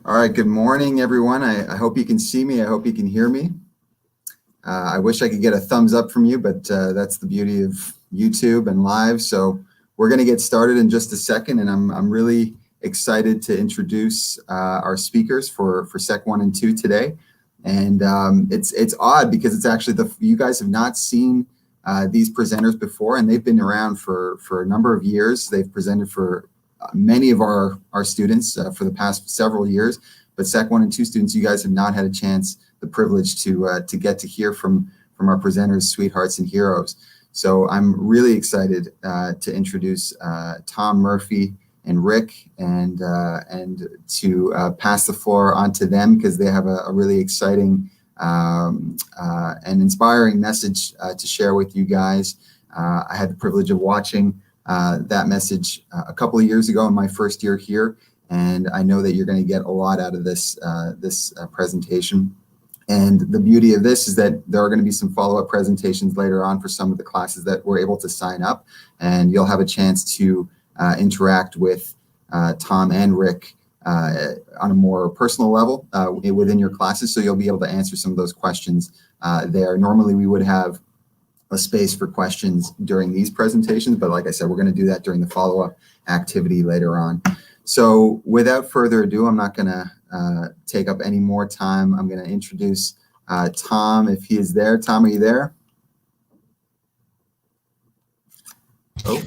All right, good morning, everyone. I hope you can see me. I hope you can hear me. I wish I could get a thumbs up from you, but that's the beauty of YouTube and live. So we're going to get started in just a second, and I'm really excited to introduce our speakers for Sec 1 and 2 today. And it's odd because it's actually you guys have not seen these presenters before, and they've been around for a number of years. They've presented for many of our students for the past several years, but Sec 1 and 2 students, you guys have not had a chance, the privilege to get to hear from our presenters, sweethearts and heroes. So I'm really excited to introduce Tom Murphy and Rick, and to pass the floor on to them because they have a really exciting and inspiring message to share with you guys. I had the privilege of watching that message a couple of years ago in my first year here, and I know that you're going to get a lot out of this presentation. And the beauty of this is that there are going to be some follow-up presentations later on for some of the classes that were able to sign up, and you'll have a chance to interact with Tom and Rick on a more personal level within your classes, so you'll be able to answer some of those questions there. Normally we would have a space for questions during these presentations, but like I said, we're going to do that during the follow-up activity later on. So without further ado, I'm not going to take up any more time. I'm going to introduce Tom, if he is there. Tom, are you there? Oh.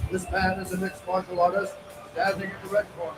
This man is a mixed martial artist, standing in the red corner.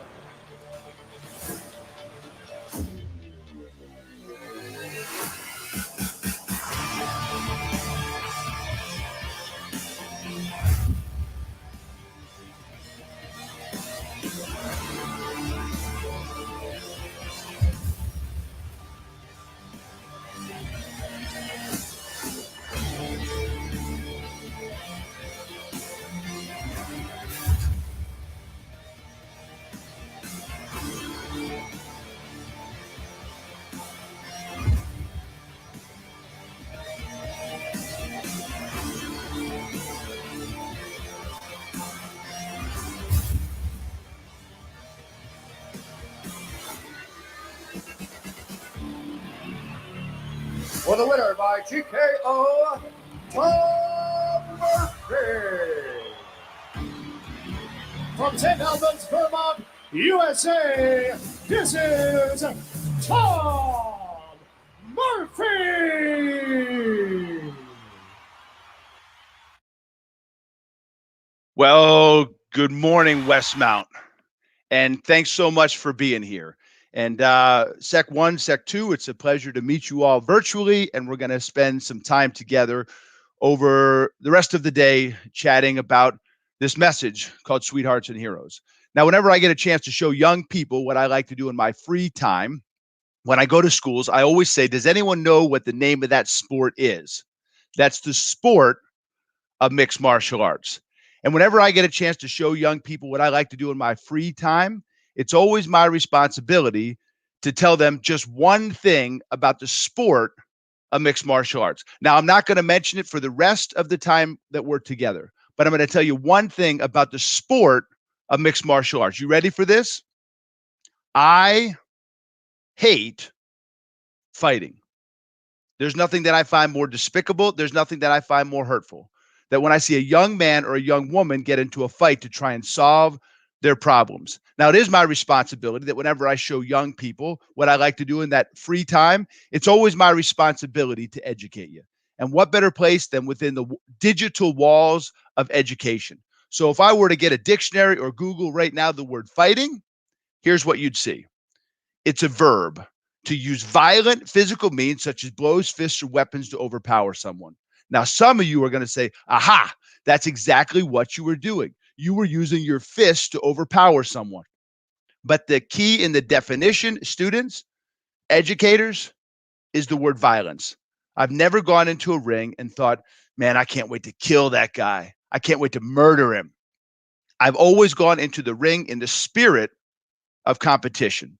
For the winner by TKO, Tom Murphy. From St. Albans, Vermont, USA, this is Tom Murphy. Well, good morning, Westmount, and thanks so much for being here. And Sec 1, Sec 2, it's a pleasure to meet you all virtually, and we're going to spend some time together over the rest of the day chatting about this message called Sweethearts and Heroes. Now, whenever I get a chance to show young people what I like to do in my free time, when I go to schools, I always say, does anyone know what the name of that sport is? That's the sport of mixed martial arts. And whenever I get a chance to show young people what I like to do in my free time, it's always my responsibility to tell them just one thing about the sport of mixed martial arts. Now, I'm not going to mention it for the rest of the time that we're together, but I'm going to tell you one thing about the sport of mixed martial arts. You ready for this? I hate fighting. There's nothing that I find more despicable. There's nothing that I find more hurtful. That when I see a young man or a young woman get into a fight to try and solve their problems. Now, it is my responsibility that whenever I show young people what I like to do in that free time, it's always my responsibility to educate you. And what better place than within the digital walls of education? So if I were to get a dictionary or Google right now the word fighting, here's what you'd see. It's a verb to use violent physical means such as blows, fists, or weapons to overpower someone. Now, some of you are going to say, aha, that's exactly what you were doing. You were using your fists to overpower someone. But the key in the definition, students, educators, is the word violence. I've never gone into a ring and thought, man, I can't wait to kill that guy. I can't wait to murder him. I've always gone into the ring in the spirit of competition,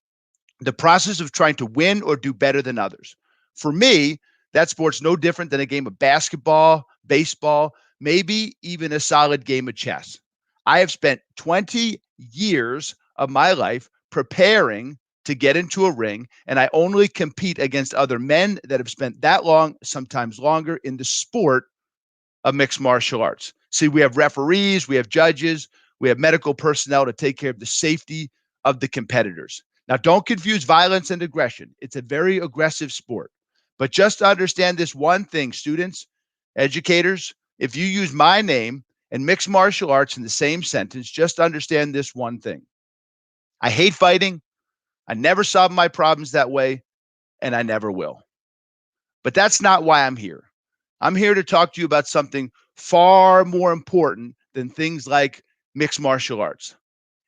the process of trying to win or do better than others. For me, that sport's no different than a game of basketball, baseball, maybe even a solid game of chess. I have spent 20 years of my life preparing to get into a ring, and I only compete against other men that have spent that long, sometimes longer, in the sport of mixed martial arts. See, we have referees, we have judges, we have medical personnel to take care of the safety of the competitors. Now, don't confuse violence and aggression. It's a very aggressive sport. But just understand this one thing, students, educators, if you use my name and mixed martial arts in the same sentence, just understand this one thing. I hate fighting. I never solve my problems that way, and I never will. But that's not why I'm here. I'm here to talk to you about something far more important than things like mixed martial arts.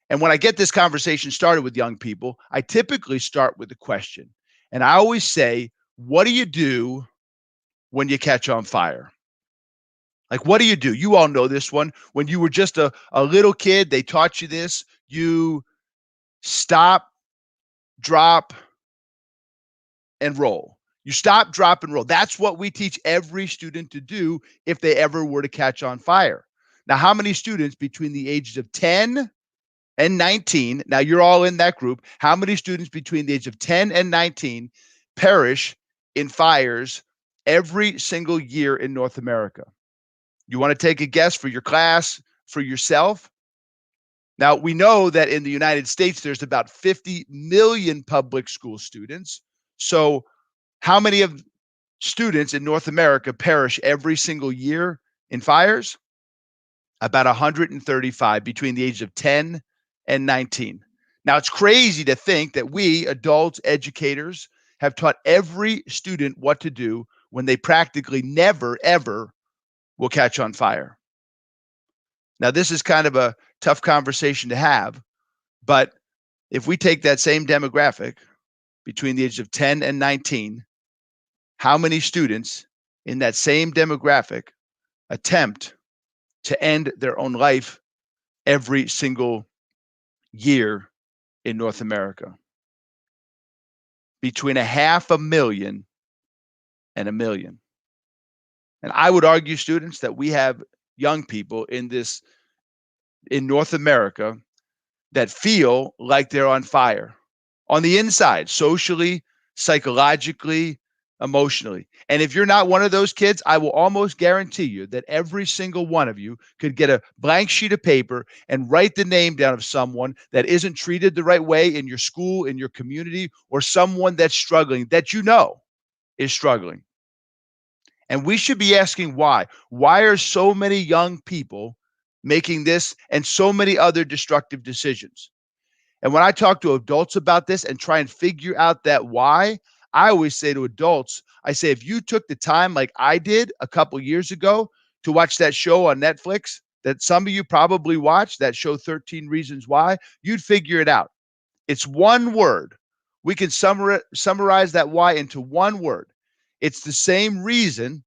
And when I get this conversation started with young people, I typically start with a question. And I always say, what do you do when you catch on fire? Like, what do you do? You all know this one. When you were just a little kid, they taught you this. You stop, drop, and roll. You stop, drop, and roll. That's what we teach every student to do if they ever were to catch on fire. Now, how many students between the ages of 10 and 19, now you're all in that group, how many students between the age of 10 and 19 perish in fires every single year in North America? You want to take a guess for your class, for yourself? Now, we know that in the United States, there's about 50 million public school students. So how many of students in North America perish every single year in fires? About 135 between the ages of 10 and 19. Now, it's crazy to think that we, adults, educators, have taught every student what to do when they practically never, ever will catch on fire. Now, this is kind of a tough conversation to have, but if we take that same demographic between the ages of 10 and 19, how many students in that same demographic attempt to end their own life every single year in North America? Between 500,000 and 1 million. And I would argue, students, that we have young people in North America that feel like they're on fire on the inside, socially, psychologically, emotionally. And if you're not one of those kids, I will almost guarantee you that every single one of you could get a blank sheet of paper and write the name down of someone that isn't treated the right way in your school, in your community, or someone that's struggling, that you know is struggling. And we should be asking why. Why are so many young people making this and so many other destructive decisions? And when I talk to adults about this and try and figure out that why, I always say to adults, I say, if you took the time like I did a couple years ago to watch that show on Netflix that some of you probably watched, that show 13 Reasons Why, you'd figure it out. It's one word. We can summarize that why into one word. It's the same reason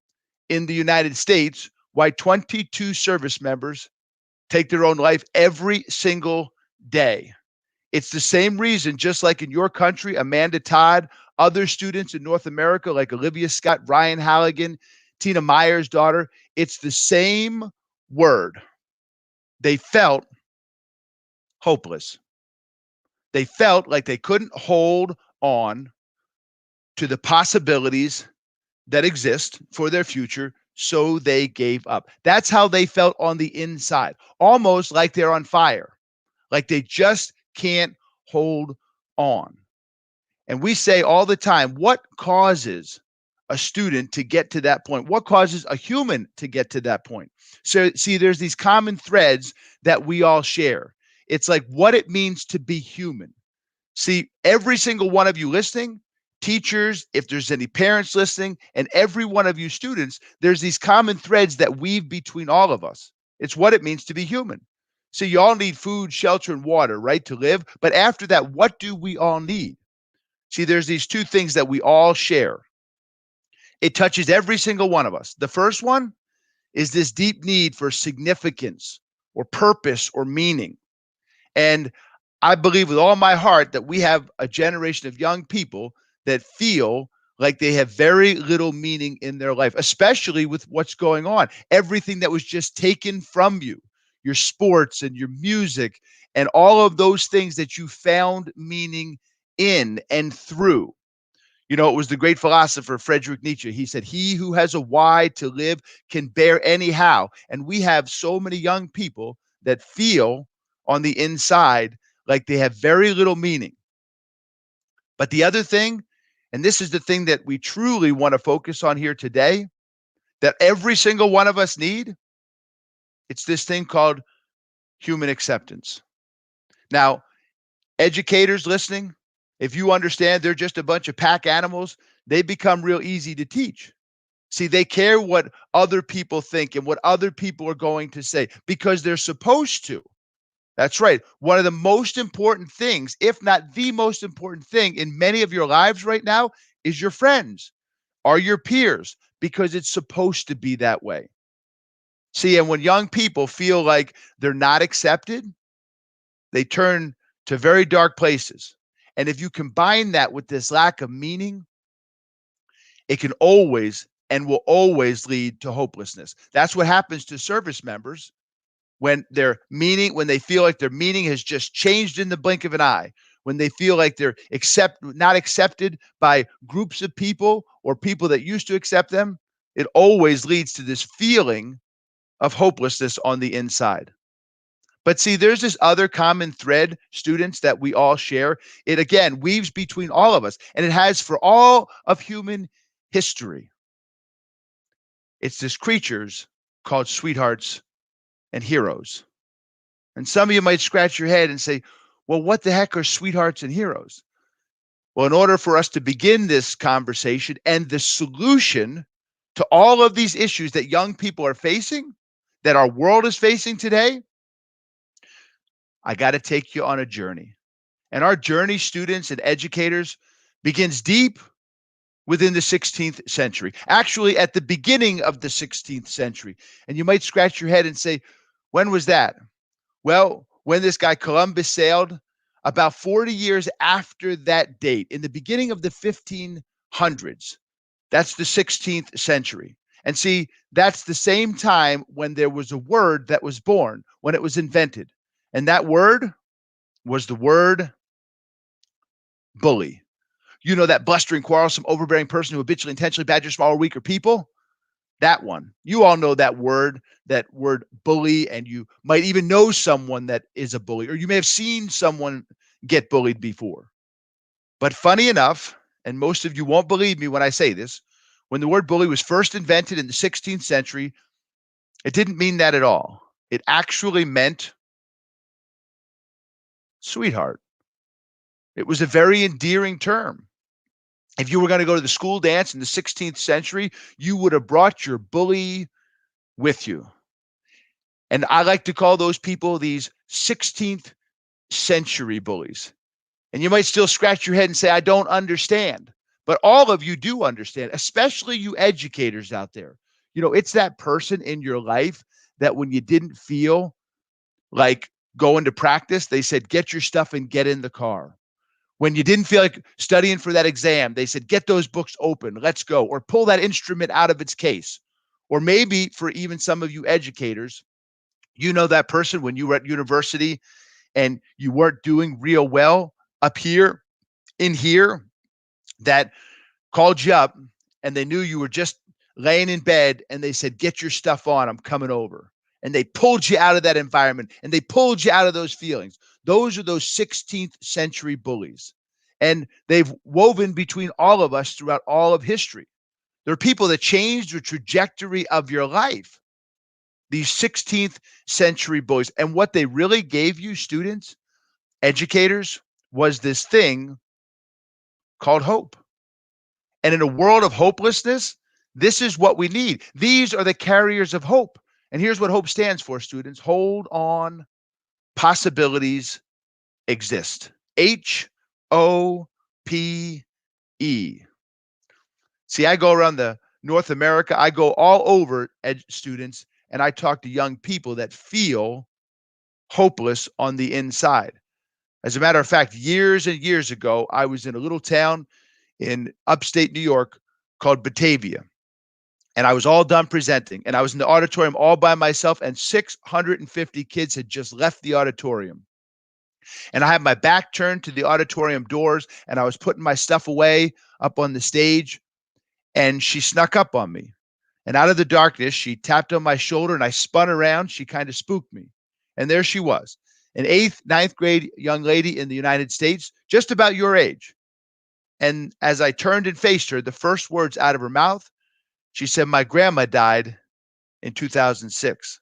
in the United States why 22 service members take their own life every single day. It's the same reason, just like in your country, Amanda Todd, other students in North America like Olivia Scott, Ryan Halligan, Tina Meyer's daughter, it's the same word. They felt hopeless. They felt like they couldn't hold on to the possibilities that exist for their future, so they gave up. That's how they felt on the inside, almost like they're on fire, like they just can't hold on. And we say all the time, what causes a student to get to that point? What causes a human to get to that point? So, see, there's these common threads that we all share. It's like what it means to be human. See, every single one of you listening, teachers, if there's any parents listening, and every one of you students, there's these common threads that weave between all of us. It's what it means to be human. See, you all need food, shelter, and water, right, to live. But after that, what do we all need? See, there's these two things that we all share. It touches every single one of us. The first one is this deep need for significance or purpose or meaning. And I believe with all my heart that we have a generation of young people that feel like they have very little meaning in their life, especially with what's going on. Everything that was just taken from you, your sports and your music, and all of those things that you found meaning in and through. You know, it was the great philosopher Friedrich Nietzsche. He said, "He who has a why to live can bear anyhow." And we have so many young people that feel on the inside like they have very little meaning. But the other thing, and this is the thing that we truly want to focus on here today, that every single one of us need, it's this thing called human acceptance. Now, educators listening, if you understand they're just a bunch of pack animals, they become real easy to teach. See, they care what other people think and what other people are going to say because they're supposed to. That's right. One of the most important things, if not the most important thing in many of your lives right now, is your friends, are your peers, because it's supposed to be that way. See, and when young people feel like they're not accepted, they turn to very dark places. And if you combine that with this lack of meaning, it can always and will always lead to hopelessness. That's what happens to service members when when they feel like their meaning has just changed in the blink of an eye, when they feel like they're not accepted by groups of people or people that used to accept them, it always leads to this feeling of hopelessness on the inside. But see, there's this other common thread, students, that we all share. It again weaves between all of us, and it has for all of human history. It's this creatures called sweethearts and heroes. And some of you might scratch your head and say, well, what the heck are sweethearts and heroes? Well, in order for us to begin this conversation and the solution to all of these issues that young people are facing, that our world is facing today, I got to take you on a journey. And our journey, students and educators, begins deep within the 16th century, actually at the beginning of the 16th century. And you might scratch your head and say, when was that? Well, when this guy Columbus sailed, about 40 years after that date, in the beginning of the 1500s, that's the 16th century. And see, that's the same time when there was a word that was born, when it was invented. And that word was the word bully. You know, that blustering, quarrelsome, overbearing person who habitually intentionally badgers small or weaker people? That one. You all know that word bully, and you might even know someone that is a bully, or you may have seen someone get bullied before. But funny enough, and most of you won't believe me when I say this, when the word bully was first invented in the 16th century, it didn't mean that at all. It actually meant sweetheart. It was a very endearing term. If you were going to go to the school dance in the 16th century, you would have brought your bully with you. And I like to call those people these 16th century bullies. And you might still scratch your head and say, I don't understand. But all of you do understand, especially you educators out there. You know, it's that person in your life that when you didn't feel like going to practice, they said, get your stuff and get in the car. When you didn't feel like studying for that exam, they said, get those books open, let's go, or pull that instrument out of its case. Or maybe for even some of you educators, you know that person when you were at university and you weren't doing real well up here, in here, that called you up and they knew you were just laying in bed and they said, get your stuff on, I'm coming over. And they pulled you out of that environment and they pulled you out of those feelings. Those are those 16th century bullies. And they've woven between all of us throughout all of history. There are people that changed the trajectory of your life. These 16th century bullies. And what they really gave you, students, educators, was this thing called hope. And in a world of hopelessness, this is what we need. These are the carriers of hope. And here's what hope stands for, students. Hold on possibilities exist. HOPE. See, I go around the North America, I go all over students, and I talk to young people that feel hopeless on the inside. As a matter of fact, years and years ago, I was in a little town in upstate New York called Batavia. And I was all done presenting. And I was in the auditorium all by myself, and 650 kids had just left the auditorium. And I had my back turned to the auditorium doors, and I was putting my stuff away up on the stage. And she snuck up on me. And out of the darkness, she tapped on my shoulder, and I spun around. She kind of spooked me. And there she was, an 8th, 9th grade young lady in the United States, just about your age. And as I turned and faced her, the first words out of her mouth, she said, "My grandma died in 2006.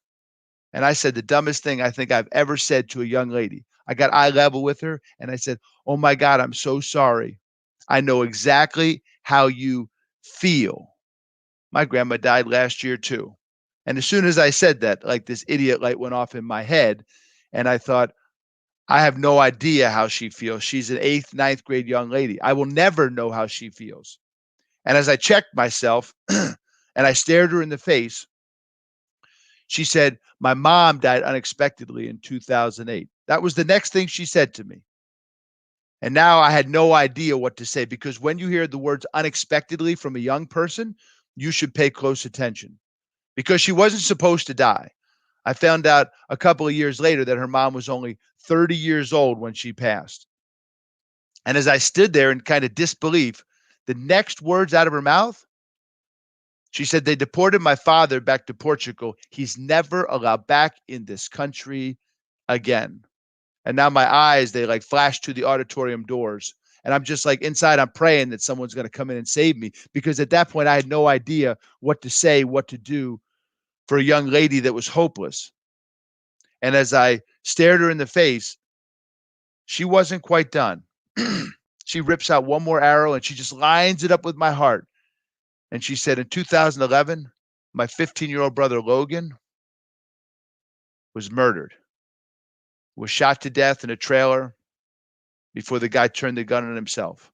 And I said the dumbest thing I think I've ever said to a young lady. I got eye level with her, and I said, "Oh my God, I'm so sorry. I know exactly how you feel. My grandma died last year too." And as soon as I said that, like this idiot light went off in my head. And I thought, I have no idea how she feels. She's an 8th, 9th grade young lady. I will never know how she feels. And as I checked myself and I stared her in the face, she said, "My mom died unexpectedly in 2008. That was the next thing she said to me. And now I had no idea what to say, because when you hear the words unexpectedly from a young person, you should pay close attention, because she wasn't supposed to die. I found out a couple of years later that her mom was only 30 years old when she passed. And as I stood there in kind of disbelief, the next words out of her mouth, she said, "They deported my father back to Portugal. He's never allowed back in this country again." And now my eyes, they like flash to the auditorium doors. And I'm just like inside, I'm praying that someone's going to come in and save me, because at that point I had no idea what to say, what to do for a young lady that was hopeless. And as I stared her in the face, she wasn't quite done. She rips out one more arrow and she just lines it up with my heart. And she said, "In 2011, my 15-year-old brother Logan was murdered, was shot to death in a trailer before the guy turned the gun on himself."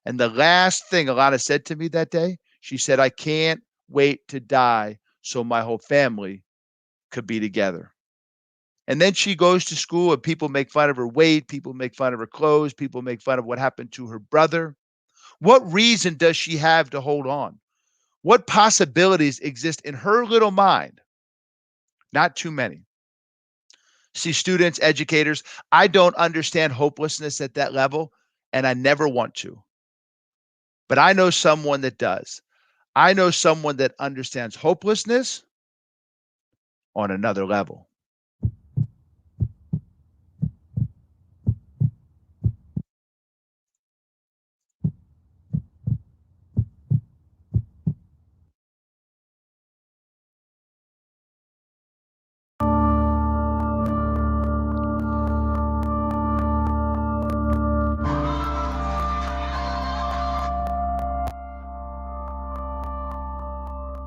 And the last thing Alana said to me that day, she said, "I can't wait to die so my whole family could be together." And then she goes to school and people make fun of her weight, people make fun of her clothes, people make fun of what happened to her brother. What reason does she have to hold on? What possibilities exist in her little mind? Not too many. See, students, educators, I don't understand hopelessness at that level, and I never want to. But I know someone that does. I know someone that understands hopelessness on another level.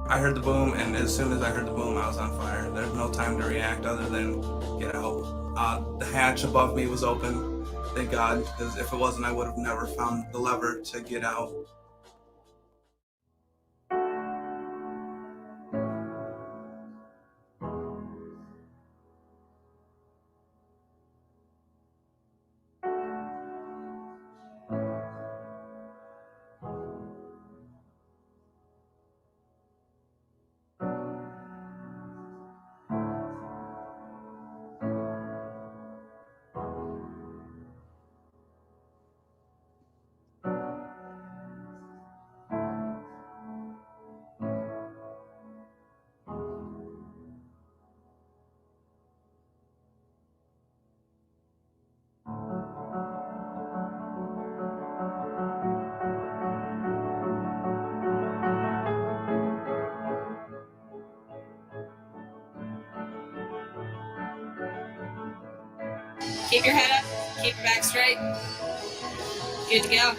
I heard the boom, and as soon as I heard the boom, I was on fire. There's no time to react other than get out. The hatch above me was open, thank God, because if it wasn't, I would have never found the lever to get out. Keep your head up, keep your back straight. Good to go.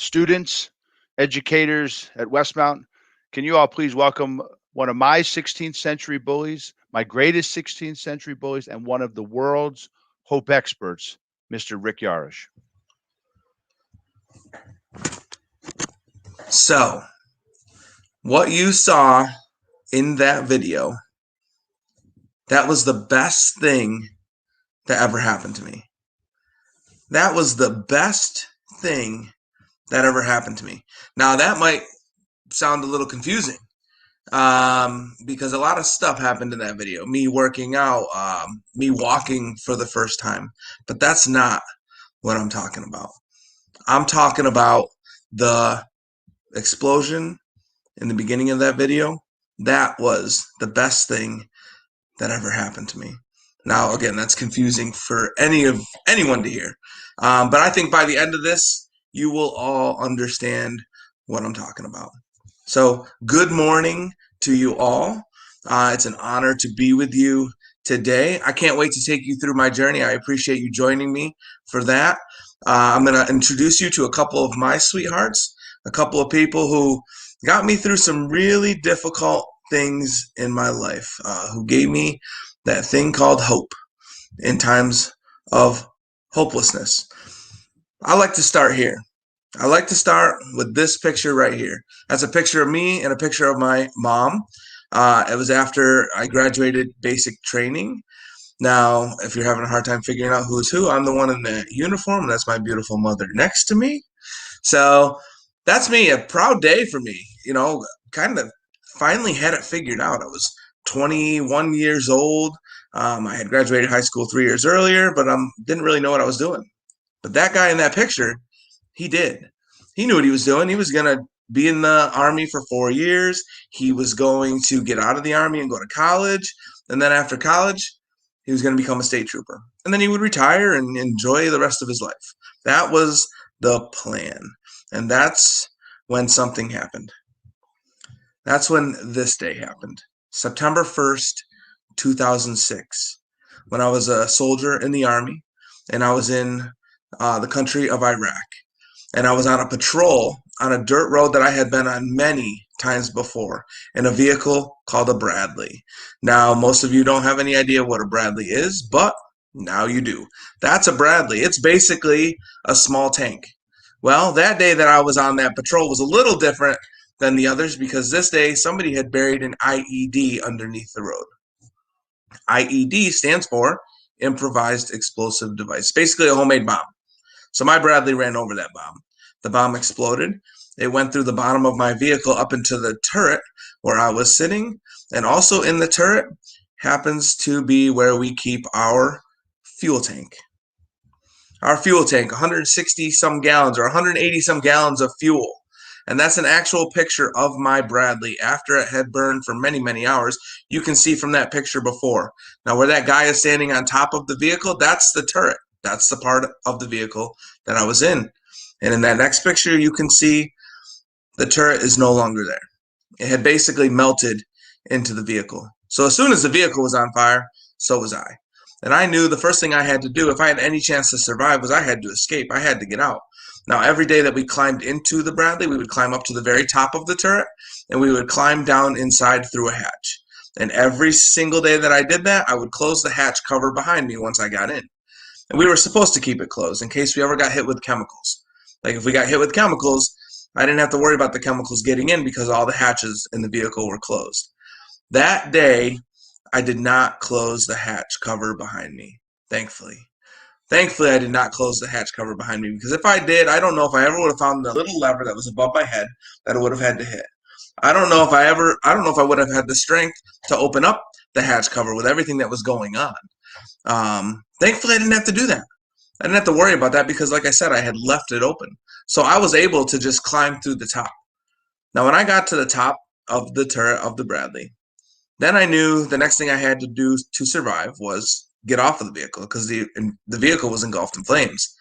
students, educators at Westmount, can you all please welcome one of my 16th century bullies, my greatest 16th century bullies, and one of the world's hope experts, Mr. Rick Yarish. So, what you saw in that video, that was the best thing that ever happened to me. That was the best thing that ever happened to me. Now, that might sound a little confusing because a lot of stuff happened in that video. Me working out, me walking for the first time. But that's not what I'm talking about. I'm talking about the explosion in the beginning of that video. That was the best thing that ever happened to me. Now, again, that's confusing for anyone to hear. But I think by the end of this, you will all understand what I'm talking about. So, good morning to you all. It's an honor to be with you today. I can't wait to take you through my journey. I appreciate you joining me for that. I'm going to introduce you to a couple of my sweethearts, a couple of people who got me through some really difficult things in my life, who gave me that thing called hope in times of hopelessness. I like to start here. I like to start with this picture right here. That's a picture of me and a picture of my mom. It was after I graduated basic training. Now, if you're having a hard time figuring out who's who, I'm the one in the uniform. That's my beautiful mother next to me. So that's me, a proud day for me. You know, kind of finally had it figured out. I was 21 years old. I had graduated high school 3 years earlier, but didn't really know what I was doing. But that guy in that picture, he did. He knew what he was doing. He was going to be in the Army for 4 years. He was going to get out of the Army and go to college. And then after college, he was going to become a state trooper. And then he would retire and enjoy the rest of his life. That was the plan. And that's when something happened. That's when this day happened. September 1st, 2006, when I was a soldier in the Army, and I was in the country of Iraq. And I was on a patrol on a dirt road that I had been on many times before in a vehicle called a Bradley. Now, most of you don't have any idea what a Bradley is, but now you do. That's a Bradley. It's basically a small tank. Well, that day that I was on that patrol was a little different than the others because this day somebody had buried an IED underneath the road. IED stands for improvised explosive device, basically a homemade bomb. So my Bradley ran over that bomb. The bomb exploded. It went through the bottom of my vehicle up into the turret where I was sitting. And also in the turret happens to be where we keep our fuel tank. Our fuel tank, 160 some gallons or 180 some gallons of fuel. And that's an actual picture of my Bradley after it had burned for many, many hours. You can see from that picture before. Now where that guy is standing on top of the vehicle, that's the turret. That's the part of the vehicle that I was in. And in that next picture, you can see the turret is no longer there. It had basically melted into the vehicle. So as soon as the vehicle was on fire, so was I. And I knew the first thing I had to do, if I had any chance to survive, was I had to escape. I had to get out. Now, every day that we climbed into the Bradley, we would climb up to the very top of the turret, and we would climb down inside through a hatch. And every single day that I did that, I would close the hatch cover behind me once I got in. And we were supposed to keep it closed in case we ever got hit with chemicals. Like if we got hit with chemicals, I didn't have to worry about the chemicals getting in because all the hatches in the vehicle were closed. That day, I did not close the hatch cover behind me, thankfully. Thankfully, I did not close the hatch cover behind me because if I did, I don't know if I ever would have found the little lever that was above my head that I would have had to hit. I don't know if I would have had the strength to open up the hatch cover with everything that was going on. Thankfully, I didn't have to do that. I didn't have to worry about that because, like I said, I had left it open. So I was able to just climb through the top. Now, when I got to the top of the turret of the Bradley, then I knew the next thing I had to do to survive was get off of the vehicle because the vehicle was engulfed in flames.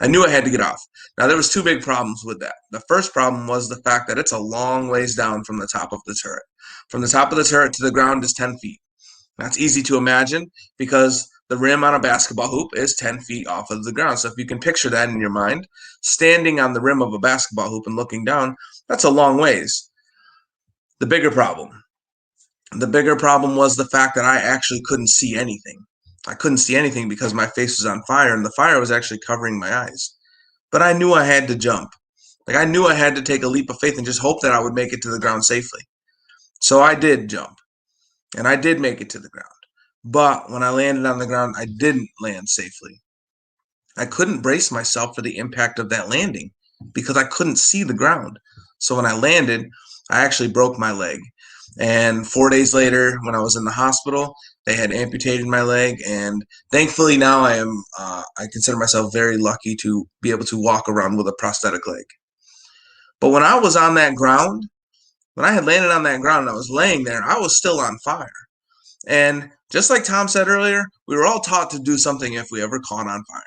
I knew I had to get off. Now, there was two big problems with that. The first problem was the fact that it's a long ways down from the top of the turret. From the top of the turret to the ground is 10 feet. That's easy to imagine because the rim on a basketball hoop is 10 feet off of the ground. So if you can picture that in your mind, standing on the rim of a basketball hoop and looking down, that's a long ways. The bigger problem was the fact that I actually couldn't see anything. I couldn't see anything because my face was on fire and the fire was actually covering my eyes. But I knew I had to jump. Like I knew I had to take a leap of faith and just hope that I would make it to the ground safely. So I did jump and I did make it to the ground. But when I landed on the ground, I didn't land safely. I couldn't brace myself for the impact of that landing because I couldn't see the ground. So when I landed, I actually broke my leg. And 4 days later, when I was in the hospital, they had amputated my leg. And thankfully now I consider myself very lucky to be able to walk around with a prosthetic leg. But when I was on that ground, when I had landed on that ground and I was laying there, I was still on fire. And just like Tom said earlier, we were all taught to do something if we ever caught on fire.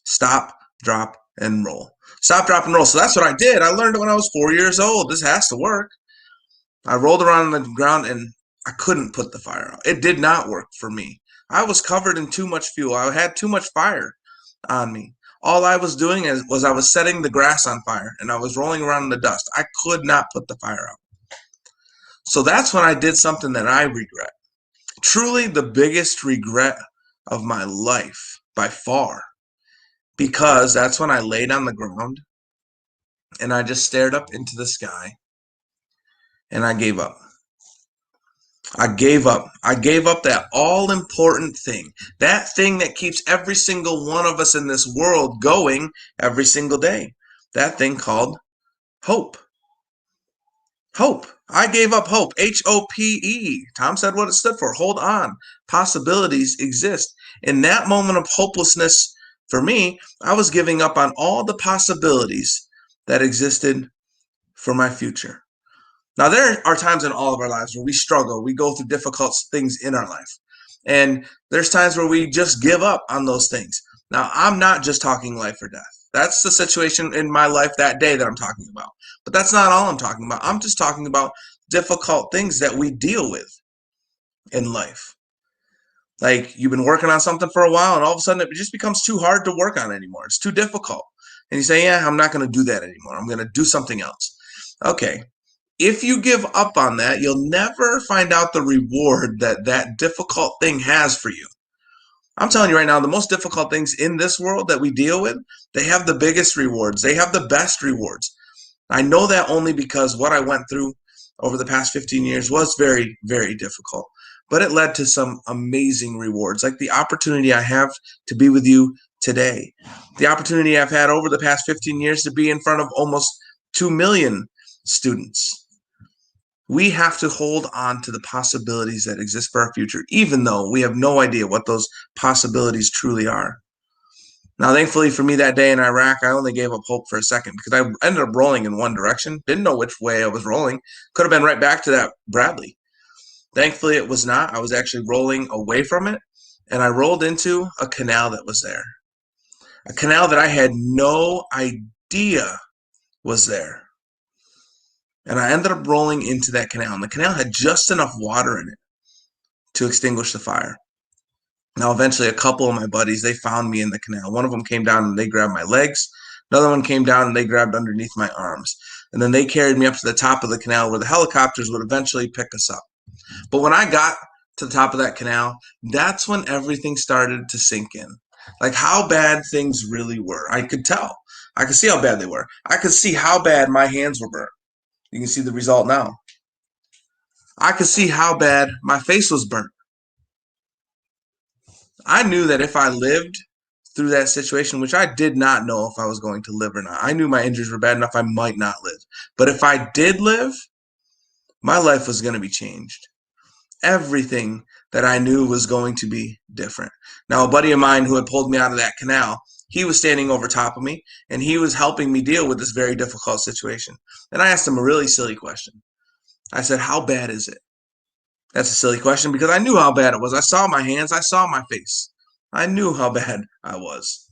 Stop, drop, and roll. Stop, drop, and roll. So that's what I did. I learned it when I was 4 years old. This has to work. I rolled around on the ground and I couldn't put the fire out. It did not work for me. I was covered in too much fuel. I had too much fire on me. All I was doing was I was setting the grass on fire and I was rolling around in the dust. I could not put the fire out. So that's when I did something that I regret. Truly the biggest regret of my life by far, because that's when I laid on the ground and I just stared up into the sky and I gave up. I gave up. I gave up that all-important thing, that thing that keeps every single one of us in this world going every single day, that thing called hope. Hope. I gave up hope. H-O-P-E. Tom said what it stood for. Hold on. Possibilities exist. In that moment of hopelessness, for me, I was giving up on all the possibilities that existed for my future. Now, there are times in all of our lives where we struggle. We go through difficult things in our life. And there's times where we just give up on those things. Now, I'm not just talking life or death. That's the situation in my life that day that I'm talking about. But that's not all I'm talking about. I'm just talking about difficult things that we deal with in life. Like you've been working on something for a while and all of a sudden it just becomes too hard to work on anymore. It's too difficult. And you say, yeah, I'm not going to do that anymore. I'm going to do something else. Okay. If you give up on that, you'll never find out the reward that that difficult thing has for you. I'm telling you right now, the most difficult things in this world that we deal with, they have the biggest rewards. They have the best rewards. I know that only because what I went through over the past 15 years was very, very difficult. But it led to some amazing rewards, like the opportunity I have to be with you today. The opportunity I've had over the past 15 years to be in front of almost 2 million students. We have to hold on to the possibilities that exist for our future, even though we have no idea what those possibilities truly are. Now, thankfully for me that day in Iraq, I only gave up hope for a second because I ended up rolling in one direction. Didn't know which way I was rolling. Could have been right back to that Bradley. Thankfully, it was not. I was actually rolling away from it, and I rolled into a canal that was there. A canal that I had no idea was there. And I ended up rolling into that canal, and the canal had just enough water in it to extinguish the fire. Now, eventually, a couple of my buddies, they found me in the canal. One of them came down and they grabbed my legs. Another one came down and they grabbed underneath my arms. And then they carried me up to the top of the canal where the helicopters would eventually pick us up. But when I got to the top of that canal, that's when everything started to sink in. Like how bad things really were. I could tell. I could see how bad they were. I could see how bad my hands were burnt. You can see the result now. I could see how bad my face was burnt. I knew that if I lived through that situation, which I did not know if I was going to live or not. I knew my injuries were bad enough I might not live. But if I did live, my life was going to be changed. Everything that I knew was going to be different. Now, a buddy of mine who had pulled me out of that canal, he was standing over top of me, and he was helping me deal with this very difficult situation. And I asked him a really silly question. I said, how bad is it? That's a silly question because I knew how bad it was. I saw my hands. I saw my face. I knew how bad I was.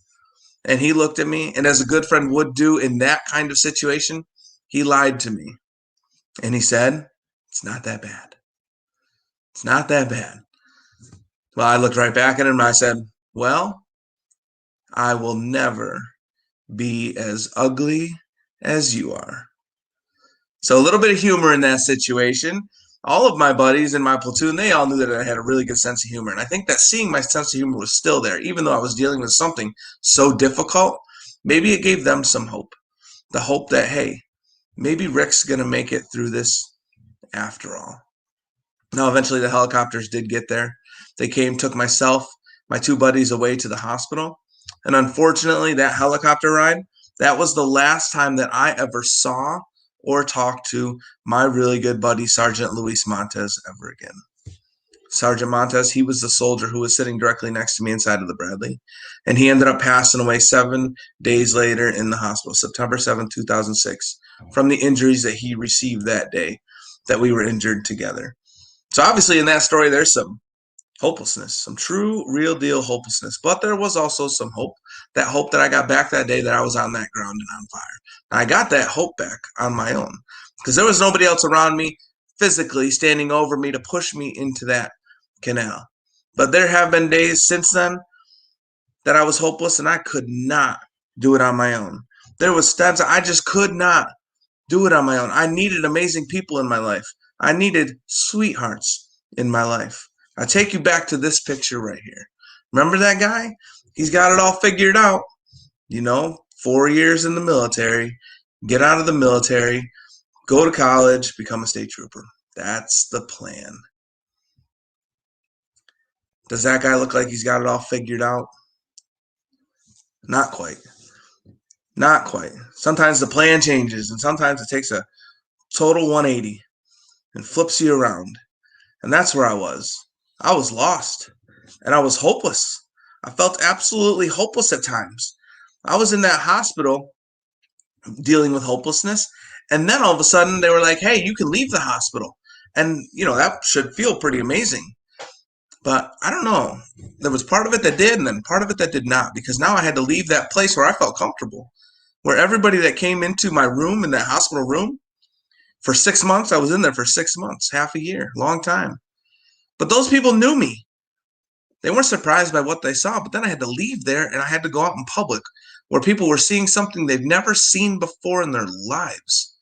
And he looked at me, and as a good friend would do in that kind of situation, he lied to me. And he said, it's not that bad. It's not that bad. Well, I looked right back at him and I said, well, I will never be as ugly as you are. So a little bit of humor in that situation. All of my buddies in my platoon, they all knew that I had a really good sense of humor. And I think that seeing my sense of humor was still there, even though I was dealing with something so difficult, maybe it gave them some hope. The hope that, hey, maybe Rick's going to make it through this after all. Now, eventually the helicopters did get there. They came, took myself, my two buddies away to the hospital. And unfortunately, that helicopter ride, that was the last time that I ever saw or talked to my really good buddy, Sergeant Luis Montes, ever again. Sergeant Montes, he was the soldier who was sitting directly next to me inside of the Bradley. And he ended up passing away 7 days later in the hospital, September 7th, 2006, from the injuries that he received that day that we were injured together. So obviously in that story, there's some hopelessness, some true, real deal hopelessness. But there was also some hope, that hope that I got back that day that I was on that ground and on fire. And I got that hope back on my own because there was nobody else around me physically standing over me to push me into that canal. But there have been days since then that I was hopeless and I could not do it on my own. There was times I just could not do it on my own. I needed amazing people in my life. I needed sweethearts in my life. I take you back to this picture right here. Remember that guy? He's got it all figured out. 4 years in the military, get out of the military, go to college, become a state trooper. That's the plan. Does that guy look like he's got it all figured out? Not quite. Not quite. Sometimes the plan changes, and sometimes it takes a total 180 and flips you around. And that's where I was. I was lost, and I was hopeless. I felt absolutely hopeless at times. I was in that hospital dealing with hopelessness, and then all of a sudden they were like, hey, you can leave the hospital. And, that should feel pretty amazing. But I don't know. There was part of it that did, and then part of it that did not, because now I had to leave that place where I felt comfortable, where everybody that came into my room, in that hospital room, for 6 months, I was in there for 6 months, half a year, long time. But those people knew me. They weren't surprised by what they saw, but then I had to leave there and I had to go out in public where people were seeing something they've never seen before in their lives.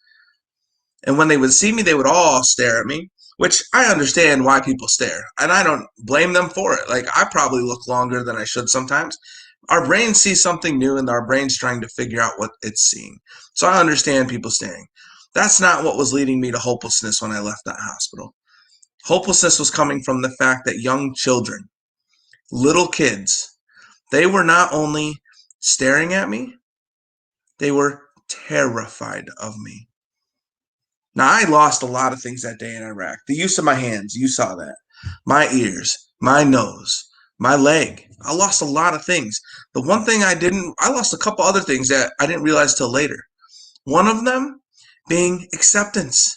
And when they would see me, they would all stare at me, which I understand why people stare. And I don't blame them for it. Like, I probably look longer than I should sometimes. Our brain sees something new and our brain's trying to figure out what it's seeing. So I understand people staring. That's not what was leading me to hopelessness when I left that hospital. Hopelessness was coming from the fact that young children, little kids, they were not only staring at me, they were terrified of me. Now, I lost a lot of things that day in Iraq. The use of my hands, you saw that. My ears, my nose, my leg. I lost a lot of things. The one thing I lost a couple other things that I didn't realize till later. One of them being acceptance.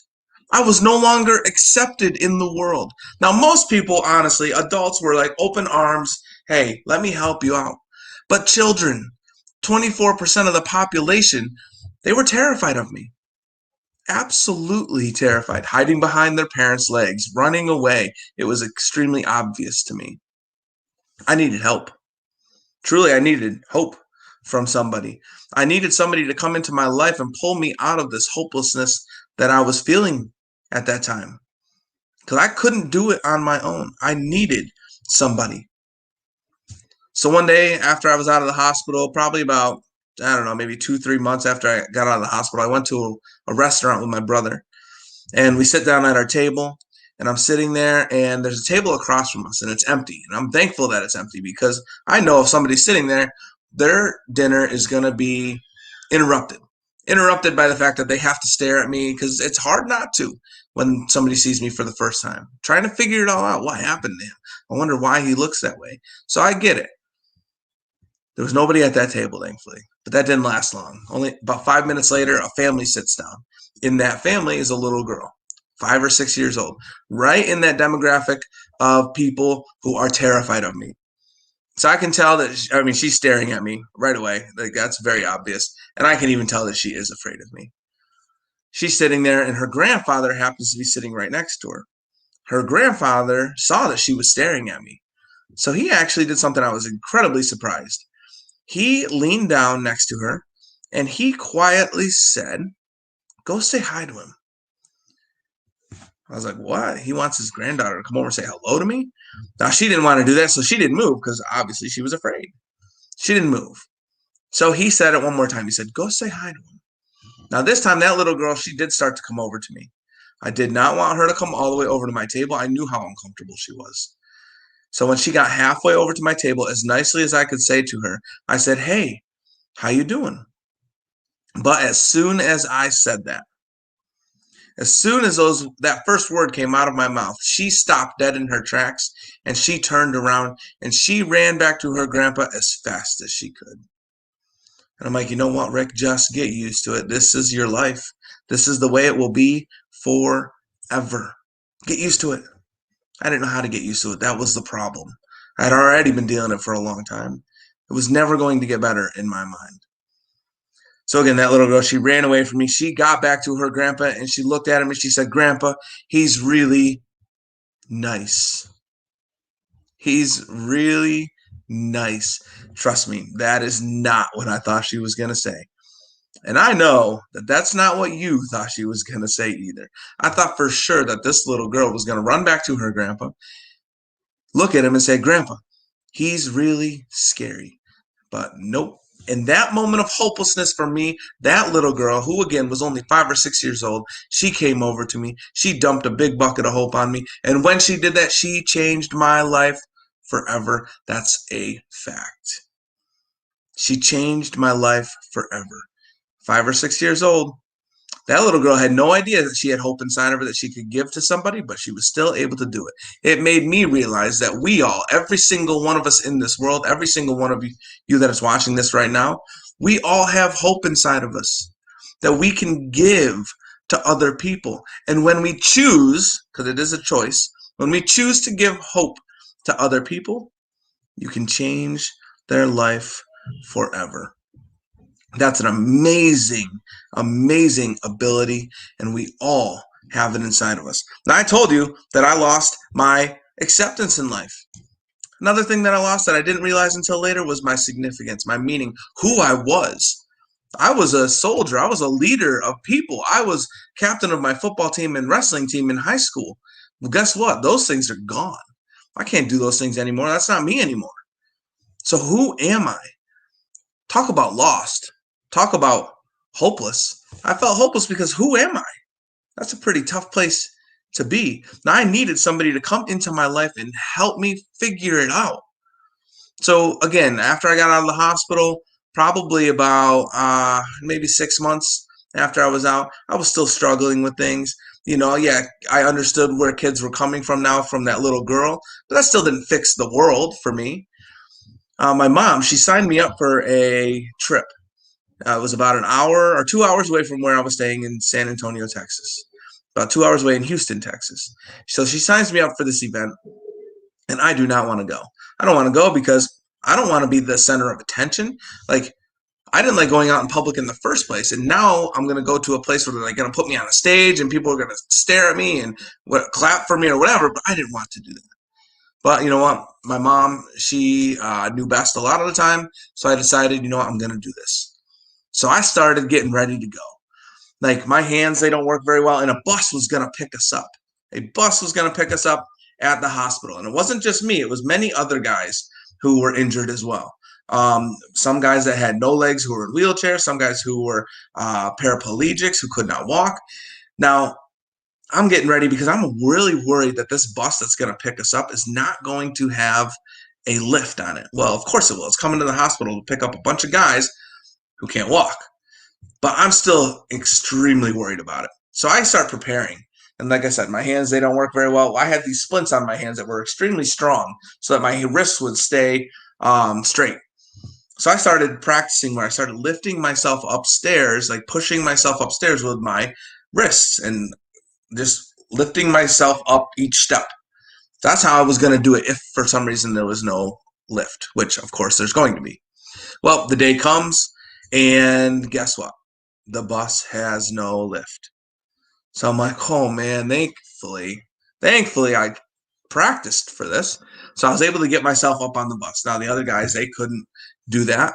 I was no longer accepted in the world. Now, most people, honestly, adults were like open arms. Hey, let me help you out. But children, 24% of the population, they were terrified of me. Absolutely terrified, hiding behind their parents' legs, running away. It was extremely obvious to me. I needed help. Truly, I needed hope from somebody. I needed somebody to come into my life and pull me out of this hopelessness that I was feeling at that time. Because I couldn't do it on my own. I needed somebody. So one day after I was out of the hospital, probably about, I don't know, maybe 2-3 months after I got out of the hospital, I went to a restaurant with my brother. And we sit down at our table, and I'm sitting there, and there's a table across from us, and it's empty. And I'm thankful that it's empty because I know if somebody's sitting there, their dinner is going to be interrupted. Interrupted by the fact that they have to stare at me because it's hard not to when somebody sees me for the first time. Trying to figure it all out. What happened to him? I wonder why he looks that way. So I get it. There was nobody at that table, thankfully. But that didn't last long. Only about 5 minutes later, a family sits down. In that family is a little girl, 5 or 6 years old, right in that demographic of people who are terrified of me. So I can tell that, she's staring at me right away. Like, that's very obvious. And I can even tell that she is afraid of me. She's sitting there, and her grandfather happens to be sitting right next to her. Her grandfather saw that she was staring at me. So he actually did something I was incredibly surprised. He leaned down next to her and he quietly said, "Go say hi to him." I was like, "What?" He wants his granddaughter to come over and say hello to me? Now, she didn't want to do that, so she didn't move because obviously she was afraid. She didn't move. So he said it one more time. He said, "Go say hi to him." Now, this time, that little girl, she did start to come over to me. I did not want her to come all the way over to my table. I knew how uncomfortable she was. So when she got halfway over to my table, as nicely as I could say to her, I said, "Hey, how you doing?" But as soon as I said that, as soon as that first word came out of my mouth, she stopped dead in her tracks and she turned around and she ran back to her grandpa as fast as she could. And I'm like, "You know what, Rick? Just get used to it. This is your life. This is the way it will be forever. Get used to it." I didn't know how to get used to it. That was the problem. I had already been dealing with it for a long time. It was never going to get better in my mind. So again, that little girl, she ran away from me. She got back to her grandpa and she looked at him and she said, "Grandpa, he's really nice. He's really nice." Trust me, that is not what I thought she was going to say. And I know that that's not what you thought she was going to say either. I thought for sure that this little girl was going to run back to her grandpa, look at him and say, "Grandpa, he's really scary." But nope. In that moment of hopelessness for me, that little girl, who again was only 5 or 6 years old, she came over to me. She dumped a big bucket of hope on me. And when she did that, she changed my life forever. That's a fact. She changed my life forever. 5 or 6 years old. That little girl had no idea that she had hope inside of her that she could give to somebody, but she was still able to do it. It made me realize that we all, every single one of us in this world, every single one of you that is watching this right now, we all have hope inside of us that we can give to other people. And when we choose, because it is a choice, when we choose to give hope to other people, you can change their life forever. That's an amazing, amazing ability, and we all have it inside of us. Now, I told you that I lost my acceptance in life. Another thing that I lost that I didn't realize until later was my significance, my meaning, who I was. I was a soldier. I was a leader of people. I was captain of my football team and wrestling team in high school. Well, guess what? Those things are gone. I can't do those things anymore. That's not me anymore. So who am I? Talk about lost. Talk about hopeless. I felt hopeless because who am I? That's a pretty tough place to be. Now, I needed somebody to come into my life and help me figure it out. So again, after I got out of the hospital, probably about maybe 6 months after I was out, I was still struggling with things. Yeah, I understood where kids were coming from now from that little girl, but that still didn't fix the world for me. My mom, she signed me up for a trip. It was about an hour or 2 hours away from where I was staying in San Antonio, Texas. About 2 hours away in Houston, Texas. So she signs me up for this event, and I do not want to go. I don't want to go because I don't want to be the center of attention. Like, I didn't like going out in public in the first place, and now I'm going to go to a place where they're like going to put me on a stage and people are going to stare at me and clap for me or whatever, but I didn't want to do that. But you know what? My mom, she knew best a lot of the time, so I decided, you know what, I'm going to do this. So I started getting ready to go. Like, my hands, they don't work very well, and a bus was going to pick us up. A bus was going to pick us up at the hospital. And it wasn't just me. It was many other guys who were injured as well. Some guys that had no legs who were in wheelchairs, some guys who were paraplegics who could not walk. Now, I'm getting ready because I'm really worried that this bus that's going to pick us up is not going to have a lift on it. Well, of course it will. It's coming to the hospital to pick up a bunch of guys who can't walk. But I'm still extremely worried about it. So I start preparing. And like I said, my hands, they don't work very well. I had these splints on my hands that were extremely strong so that my wrists would stay straight. So I started practicing where I started lifting myself upstairs, like pushing myself upstairs with my wrists and just lifting myself up each step. That's how I was going to do it if for some reason there was no lift, which of course there's going to be. Well, the day comes and guess what? The bus has no lift. So I'm like, oh man, thankfully I practiced for this. So I was able to get myself up on the bus. Now the other guys, they couldn't do that.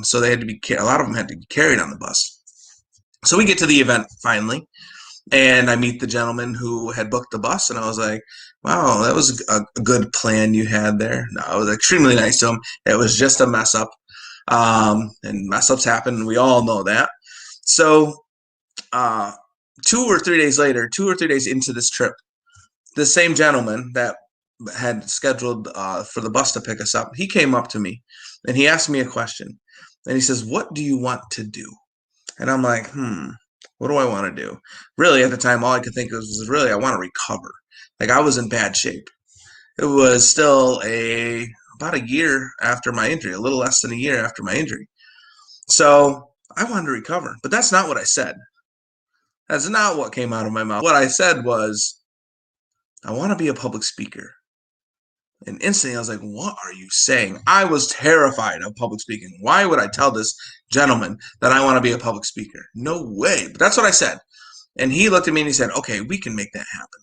So they had to be, a lot of them had to be carried on the bus. So we get to the event finally, and I meet the gentleman who had booked the bus, and I was like, wow, that was a good plan you had there. No, I was extremely nice to him. It was just a mess up. And mess ups happen, and we all know that. So 2 or 3 days later, 2 or 3 days into this trip, the same gentleman that had scheduled for the bus to pick us up, he came up to me and he asked me a question. And he says, what do you want to do? And I'm like, what do I want to do? Really, at the time, all I could think of was really, I want to recover. Like, I was in bad shape. It was still about a year after my injury, a little less than a year after my injury. So I wanted to recover, but that's not what I said. That's not what came out of my mouth. What I said was, I want to be a public speaker. And instantly I was like, what are you saying? I was terrified of public speaking. Why would I tell this gentleman that I want to be a public speaker? No way. But that's what I said. And he looked at me and he said, okay, we can make that happen.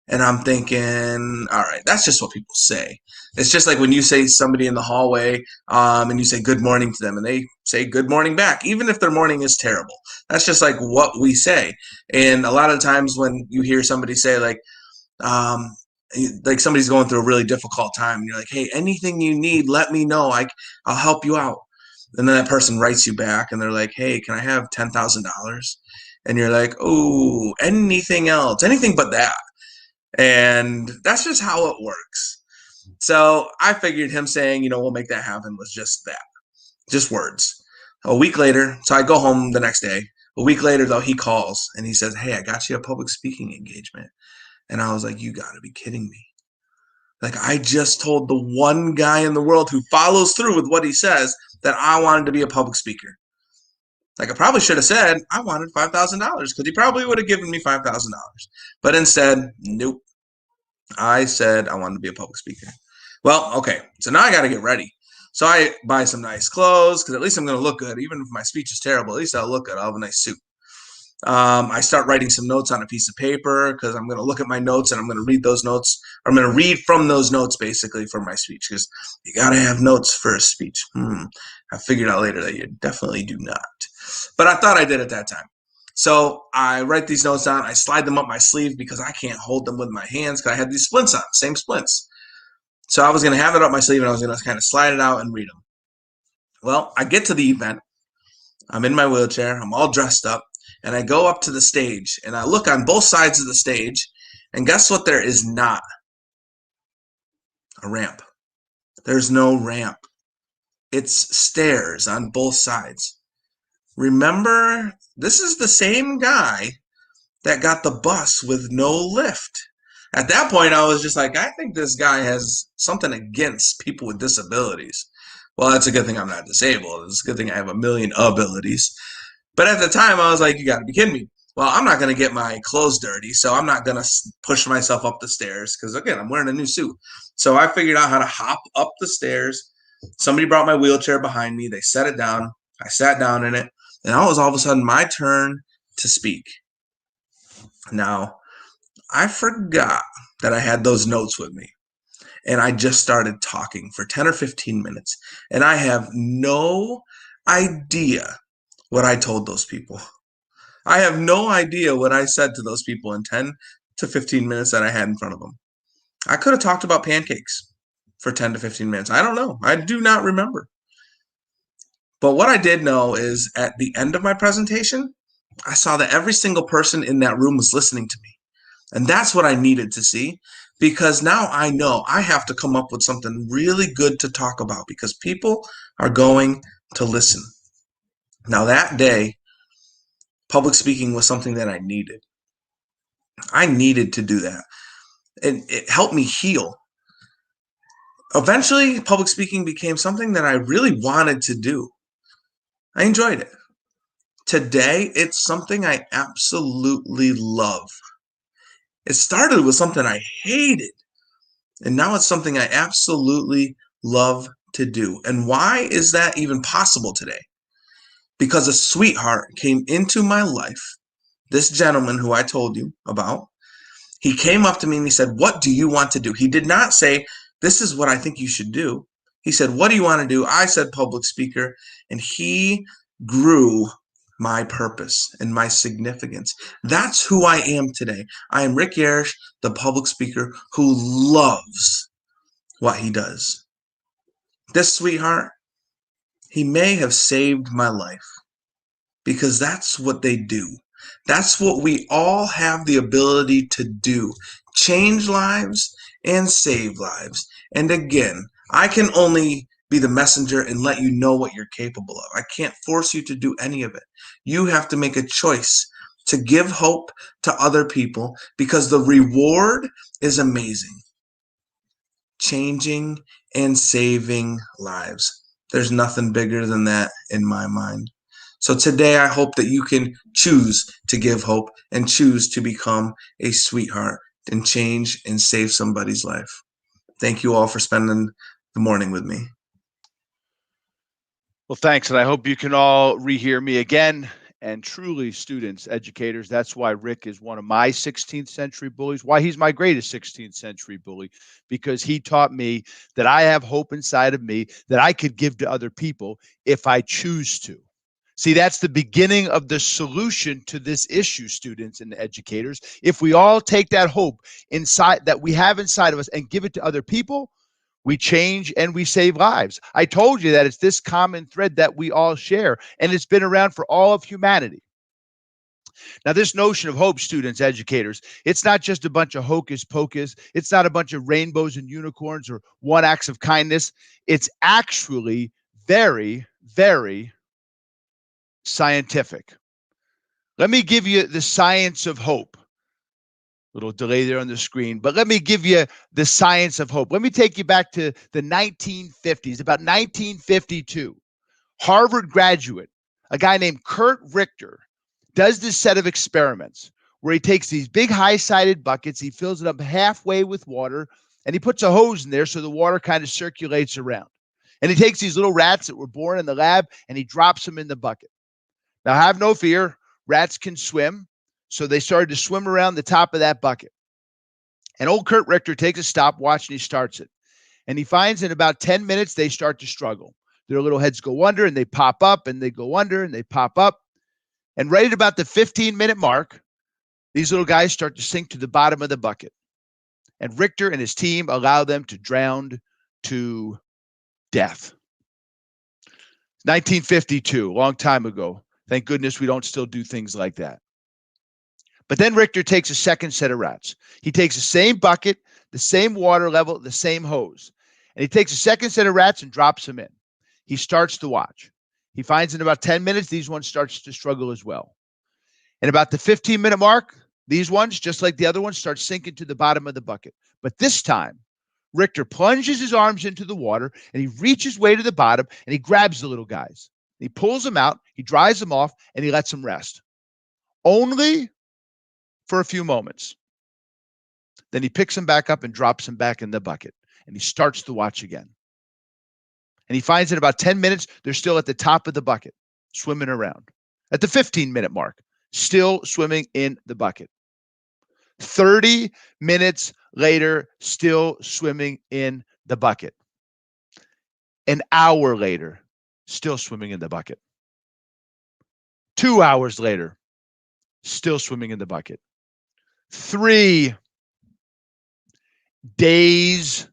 And I'm thinking, all right, that's just what people say. It's just like when you say somebody in the hallway and you say good morning to them and they say good morning back, even if their morning is terrible. That's just like what we say. And a lot of times when you hear somebody say like somebody's going through a really difficult time and you're like, hey, anything you need, let me know. I'll help you out. And then that person writes you back and they're like, hey, can I have $10,000? And you're like, oh, anything else, anything but that. And that's just how it works. So I figured him saying, we'll make that happen was just that, just words. A week later, so I go home the next day. A week later, though, he calls and he says, hey, I got you a public speaking engagement. And I was like, you got to be kidding me. Like, I just told the one guy in the world who follows through with what he says that I wanted to be a public speaker. Like, I probably should have said I wanted $5,000 because he probably would have given me $5,000. But instead, nope. I said I wanted to be a public speaker. Well, okay. So now I got to get ready. So I buy some nice clothes because at least I'm going to look good. Even if my speech is terrible, at least I'll look good. I'll have a nice suit. I start writing some notes on a piece of paper because I'm going to look at my notes and I'm going to read those notes. Or I'm going to read from those notes basically for my speech because you got to have notes for a speech. I figured out later that you definitely do not. But I thought I did at that time. So I write these notes down. I slide them up my sleeve because I can't hold them with my hands because I had these splints on, same splints. So I was going to have it up my sleeve and I was going to kind of slide it out and read them. Well, I get to the event. I'm in my wheelchair. I'm all dressed up. And I go up to the stage and I look on both sides of the stage. And guess what? There is not a ramp. There's no ramp. It's stairs on both sides. Remember, this is the same guy that got the bus with no lift. At that point, I was just like, I think this guy has something against people with disabilities. Well, that's a good thing I'm not disabled. It's a good thing I have a million abilities. But at the time, I was like, you got to be kidding me. Well, I'm not going to get my clothes dirty, so I'm not going to push myself up the stairs because, again, I'm wearing a new suit. So I figured out how to hop up the stairs. Somebody brought my wheelchair behind me. They set it down. I sat down in it. And it was all of a sudden my turn to speak. Now, I forgot that I had those notes with me. And I just started talking for 10 or 15 minutes. And I have no idea what I told those people. I have no idea what I said to those people in 10 to 15 minutes that I had in front of them. I could have talked about pancakes for 10 to 15 minutes. I don't know. I do not remember. But what I did know is at the end of my presentation, I saw that every single person in that room was listening to me. And that's what I needed to see because now I know I have to come up with something really good to talk about because people are going to listen. Now that day, public speaking was something that I needed. I needed to do that. It helped me heal. Eventually, public speaking became something that I really wanted to do. I enjoyed it. Today, it's something I absolutely love. It started with something I hated, and now it's something I absolutely love to do. And why is that even possible today? Because a sweetheart came into my life, this gentleman who I told you about. He came up to me and he said, "What do you want to do?" He did not say, "This is what I think you should do." He said, "What do you want to do?" I said, "Public speaker." And he grew my purpose and my significance. That's who I am today. I am Rick Yarish, the public speaker who loves what he does. This sweetheart, he may have saved my life because that's what they do. That's what we all have the ability to do. Change lives and save lives. And again, I can only be the messenger and let you know what you're capable of. I can't force you to do any of it. You have to make a choice to give hope to other people because the reward is amazing. Changing and saving lives. There's nothing bigger than that in my mind. So today I hope that you can choose to give hope and choose to become a sweetheart and change and save somebody's life. Thank you all for spending the morning with me. Well, thanks. And I hope you can all rehear me again. And truly, students, educators, that's why Rick is one of my 16th century bullies, why he's my greatest 16th century bully, because he taught me that I have hope inside of me that I could give to other people if I choose to. See, that's the beginning of the solution to this issue, students and educators. If we all take that hope inside that we have inside of us and give it to other people, we change and we save lives. I told you that it's this common thread that we all share, and it's been around for all of humanity. Now, this notion of hope, students, educators, it's not just a bunch of hocus pocus. It's not a bunch of rainbows and unicorns or one acts of kindness. It's actually very, very scientific. Let me give you the science of hope. Little delay there on the screen, but let me give you the science of hope. Let me take you back to the 1950s, about 1952. Harvard graduate, a guy named Kurt Richter, does this set of experiments where he takes these big high-sided buckets, he fills it up halfway with water, and he puts a hose in there so the water kind of circulates around. And he takes these little rats that were born in the lab and he drops them in the bucket. Now, have no fear, rats can swim. So they started to swim around the top of that bucket. And old Kurt Richter takes a stopwatch and he starts it. And he finds in about 10 minutes, they start to struggle. Their little heads go under and they pop up and they go under and they pop up. And right at about the 15-minute mark, these little guys start to sink to the bottom of the bucket. And Richter and his team allow them to drown to death. 1952, a long time ago. Thank goodness we don't still do things like that. But then Richter takes a second set of rats. He takes the same bucket, the same water level, the same hose. And he takes a second set of rats and drops them in. He starts to watch. He finds in about 10 minutes, these ones starts to struggle as well. And about the 15-minute mark, these ones, just like the other ones, start sinking to the bottom of the bucket. But this time, Richter plunges his arms into the water and he reaches way to the bottom and he grabs the little guys. He pulls them out, he dries them off, and he lets them rest. Only for a few moments. Then he picks them back up and drops them back in the bucket. And he starts to watch again. And he finds in about 10 minutes, they're still at the top of the bucket, swimming around. At the 15-minute mark, still swimming in the bucket. 30 minutes later, still swimming in the bucket. An hour later, still swimming in the bucket. 2 hours later, still swimming in the bucket. 3 days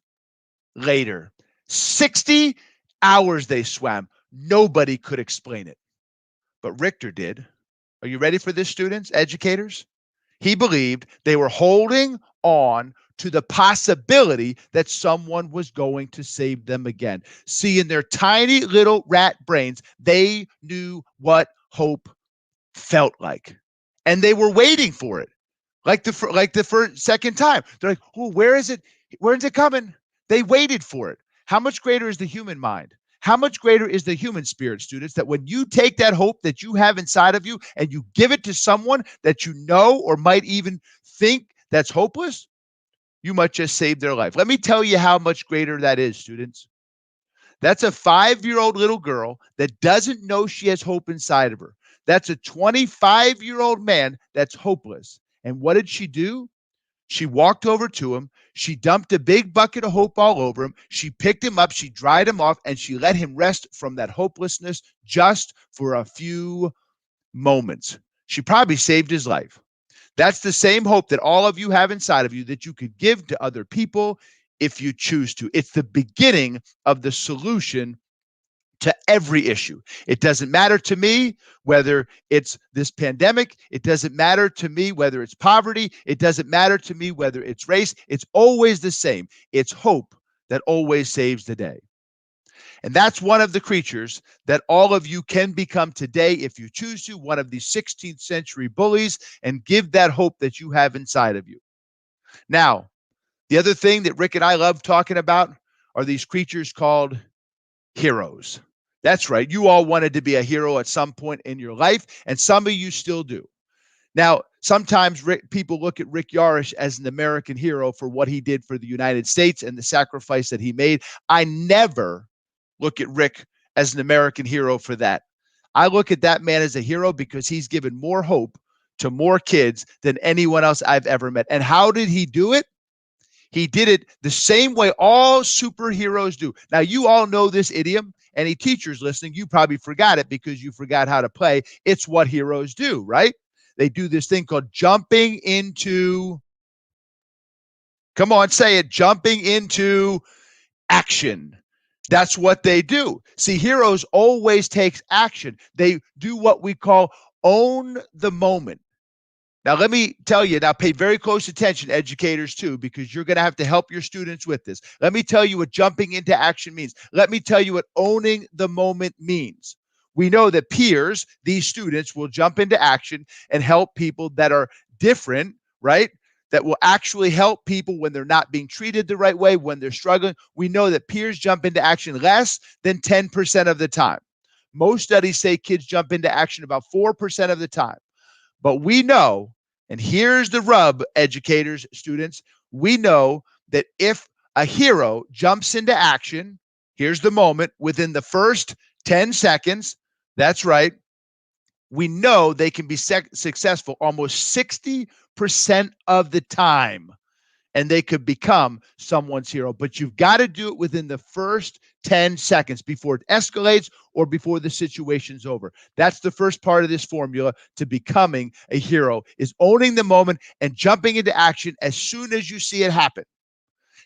later, 60 hours they swam. Nobody could explain it, but Richter did. Are you ready for this, students, educators? He believed they were holding on to the possibility that someone was going to save them again. See, in their tiny little rat brains, they knew what hope felt like, and they were waiting for it. Like the first, second time. They're like, oh, where is it? Where's it coming? They waited for it. How much greater is the human mind? How much greater is the human spirit, students, that when you take that hope that you have inside of you and you give it to someone that you know or might even think that's hopeless, you might just save their life. Let me tell you how much greater that is, students. That's a 5-year-old little girl that doesn't know she has hope inside of her. That's a 25-year-old man that's hopeless. And what did she do? She walked over to him. She dumped a big bucket of hope all over him. She picked him up. She dried him off, and she let him rest from that hopelessness just for a few moments. She probably saved his life. That's the same hope that all of you have inside of you that you could give to other people if you choose to. It's the beginning of the solution to every issue. It doesn't matter to me whether it's this pandemic. It doesn't matter to me whether it's poverty. It doesn't matter to me whether it's race. It's always the same. It's hope that always saves the day. And that's one of the creatures that all of you can become today if you choose to, one of these 16th century bullies, and give that hope that you have inside of you. Now, the other thing that Rick and I love talking about are these creatures called heroes. That's right. You all wanted to be a hero at some point in your life, and some of you still do. Now, sometimes people look at Rick Yarish as an American hero for what he did for the United States and the sacrifice that he made. I never look at Rick as an American hero for that. I look at that man as a hero because he's given more hope to more kids than anyone else I've ever met. And how did he do it? He did it the same way all superheroes do. Now, you all know this idiom. Any teachers listening, you probably forgot it because you forgot how to play. It's what heroes do, right? They do this thing called jumping into, come on, say it, jumping into action. That's what they do. See, heroes always take action. They do what we call own the moment. Now, let me tell you, now pay very close attention, educators, too, because you're going to have to help your students with this. Let me tell you what jumping into action means. Let me tell you what owning the moment means. We know that peers, these students, will jump into action and help people that are different, right? That will actually help people when they're not being treated the right way, when they're struggling. We know that peers jump into action less than 10% of the time. Most studies say kids jump into action about 4% of the time. But we know, and here's the rub, educators, students, we know that if a hero jumps into action, here's the moment, within the first 10 seconds, that's right, we know they can be successful almost 60% of the time, and they could become someone's hero. But you've got to do it within the first 10 seconds before it escalates or before the situation's over. That's the first part of this formula to becoming a hero, is owning the moment and jumping into action as soon as you see it happen.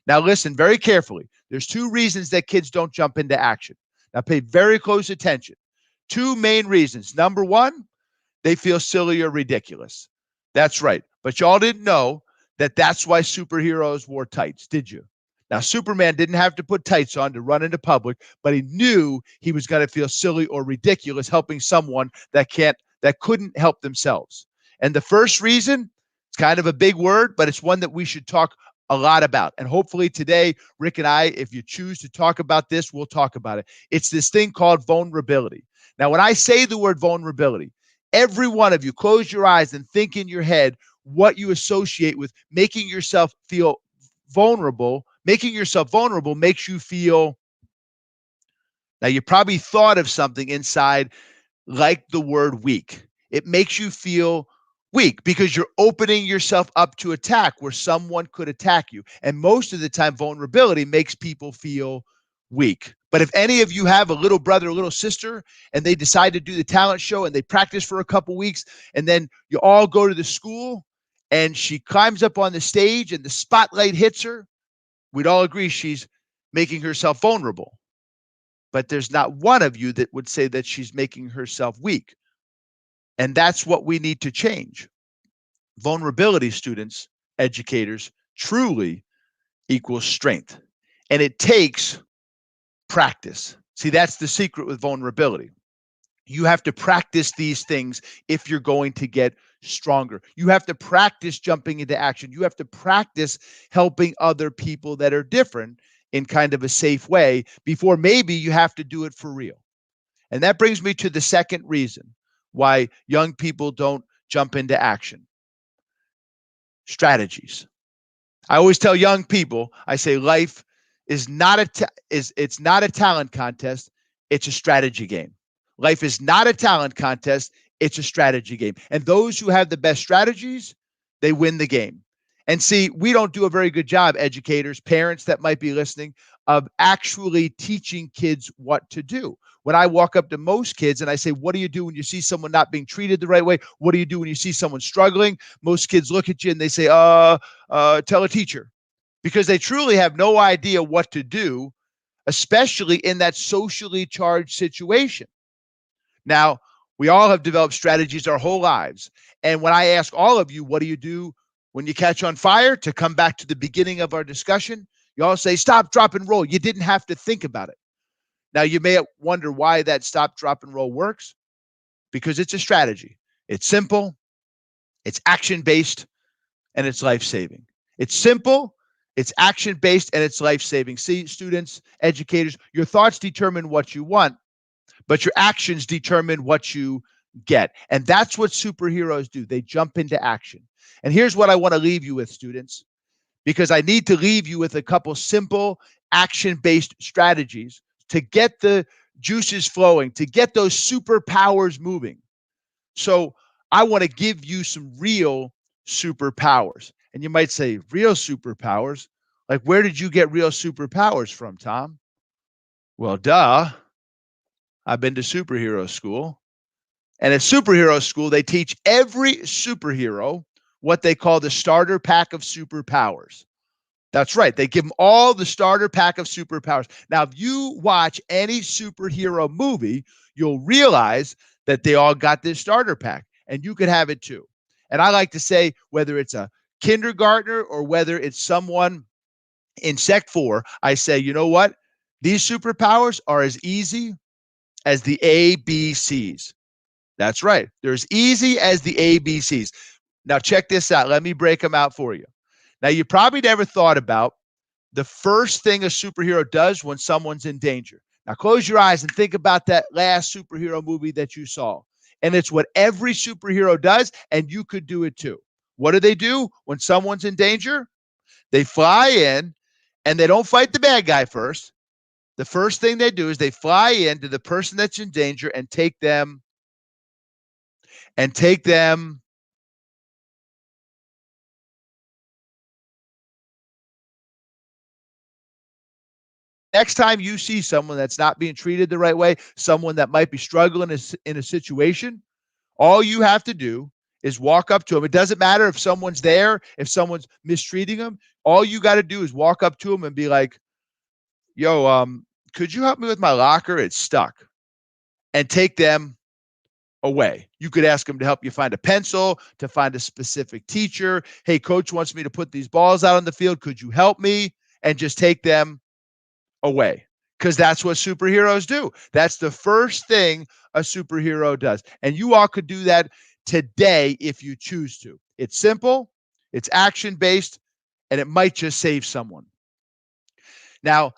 Now, listen very carefully. There's two reasons that kids don't jump into action. Now, pay very close attention. Two main reasons. Number one, they feel silly or ridiculous. That's right. But y'all didn't know that that's why superheroes wore tights, did you? Now, Superman didn't have to put tights on to run into public, but he knew he was going to feel silly or ridiculous helping someone that couldn't help themselves. And the first reason, it's kind of a big word, but it's one that we should talk a lot about. And hopefully today, Rick and I, if you choose to talk about this, we'll talk about it. It's this thing called vulnerability. Now, when I say the word vulnerability, every one of you, close your eyes and think in your head what you associate with making yourself feel vulnerable. Making yourself vulnerable makes you feel, now you probably thought of something inside like the word weak. It makes you feel weak because you're opening yourself up to attack where someone could attack you. And most of the time, vulnerability makes people feel weak. But if any of you have a little brother or little sister and they decide to do the talent show and they practice for a couple weeks and then you all go to the school and she climbs up on the stage and the spotlight hits her, we'd all agree she's making herself vulnerable. But there's not one of you that would say that she's making herself weak. And that's what we need to change. Vulnerability, students, educators, truly equals strength. And it takes practice. See, that's the secret with vulnerability. You have to practice these things if you're going to get stronger. You have to practice jumping into action. You have to practice helping other people that are different in kind of a safe way before maybe you have to do it for real. And that brings me to the second reason why young people don't jump into action. Strategies. I always tell young people, I say life is not it's not a talent contest, it's a strategy game. Life is not a talent contest, it's a strategy game. And those who have the best strategies, they win the game. And see, we don't do a very good job, educators, parents that might be listening, of actually teaching kids what to do. When I walk up to most kids and I say, what do you do when you see someone not being treated the right way? What do you do when you see someone struggling? Most kids look at you and they say, tell a teacher, because they truly have no idea what to do, especially in that socially charged situation. Now, we all have developed strategies our whole lives. And when I ask all of you, what do you do when you catch on fire? To come back to the beginning of our discussion, you all say, stop, drop, and roll. You didn't have to think about it. Now, you may wonder why that stop, drop, and roll works. Because it's a strategy. It's simple, it's action-based, and it's life-saving. It's simple, it's action-based, and it's life-saving. See, students, educators, your thoughts determine what you want, but your actions determine what you get. And that's what superheroes do. They jump into action. And here's what I want to leave you with, students, because I need to leave you with a couple simple action-based strategies to get the juices flowing, to get those superpowers moving. So I want to give you some real superpowers. And you might say, real superpowers? Like, where did you get real superpowers from, Tom? Well, duh. I've been to superhero school. And at superhero school, they teach every superhero what they call the starter pack of superpowers. That's right. They give them all the starter pack of superpowers. Now, if you watch any superhero movie, you'll realize that they all got this starter pack, and you could have it too. And I like to say, whether it's a kindergartner or whether it's someone in Sec 4, I say, you know what? These superpowers are as easy as the ABCs. That's right. They're as easy as the ABCs. Now, check this out. Let me break them out for you. Now, you probably never thought about the first thing a superhero does when someone's in danger. Now, close your eyes and think about that last superhero movie that you saw. And it's what every superhero does, and you could do it too. What do when someone's in danger? They fly in, and they don't fight the bad guy first. The first thing they do is they fly into the person that's in danger and take them next time you see someone that's not being treated the right way, someone that might be struggling in a situation, all you have to do is walk up to them. It doesn't matter if someone's there, if someone's mistreating them. All you got to do is walk up to them and be like, yo, could you help me with my locker? It's stuck. And take them away. You could ask them to help you find a pencil, to find a specific teacher. Hey, coach wants me to put these balls out on the field. Could you help me? And just take them away, because that's what superheroes do. That's the first thing a superhero does. And you all could do that today if you choose to. It's simple, it's action-based, and it might just save someone. Now,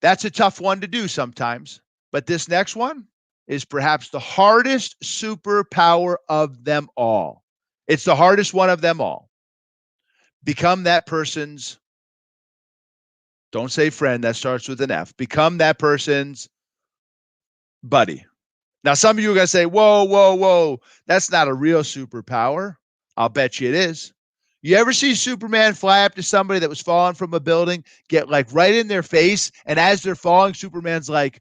that's a tough one to do sometimes, but this next one is perhaps the hardest superpower of them all. It's the hardest one of them all. Become that person's, don't say friend, that starts with an F. Become that person's buddy. Now, some of you are going to say, whoa, that's not a real superpower. I'll bet you it is. You ever see Superman fly up to somebody that was falling from a building, get like right in their face, and as they're falling, Superman's like,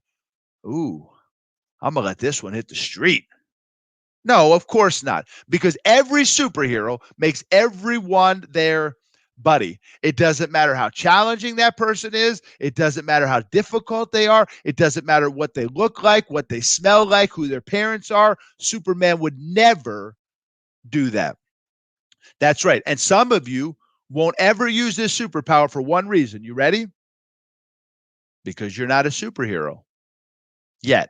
ooh, I'm going to let this one hit the street. No, of course not, because every superhero makes everyone their buddy. It doesn't matter how challenging that person is. It doesn't matter how difficult they are. It doesn't matter what they look like, what they smell like, who their parents are. Superman would never do that. That's right. And some of you won't ever use this superpower for one reason. You ready? Because you're not a superhero yet.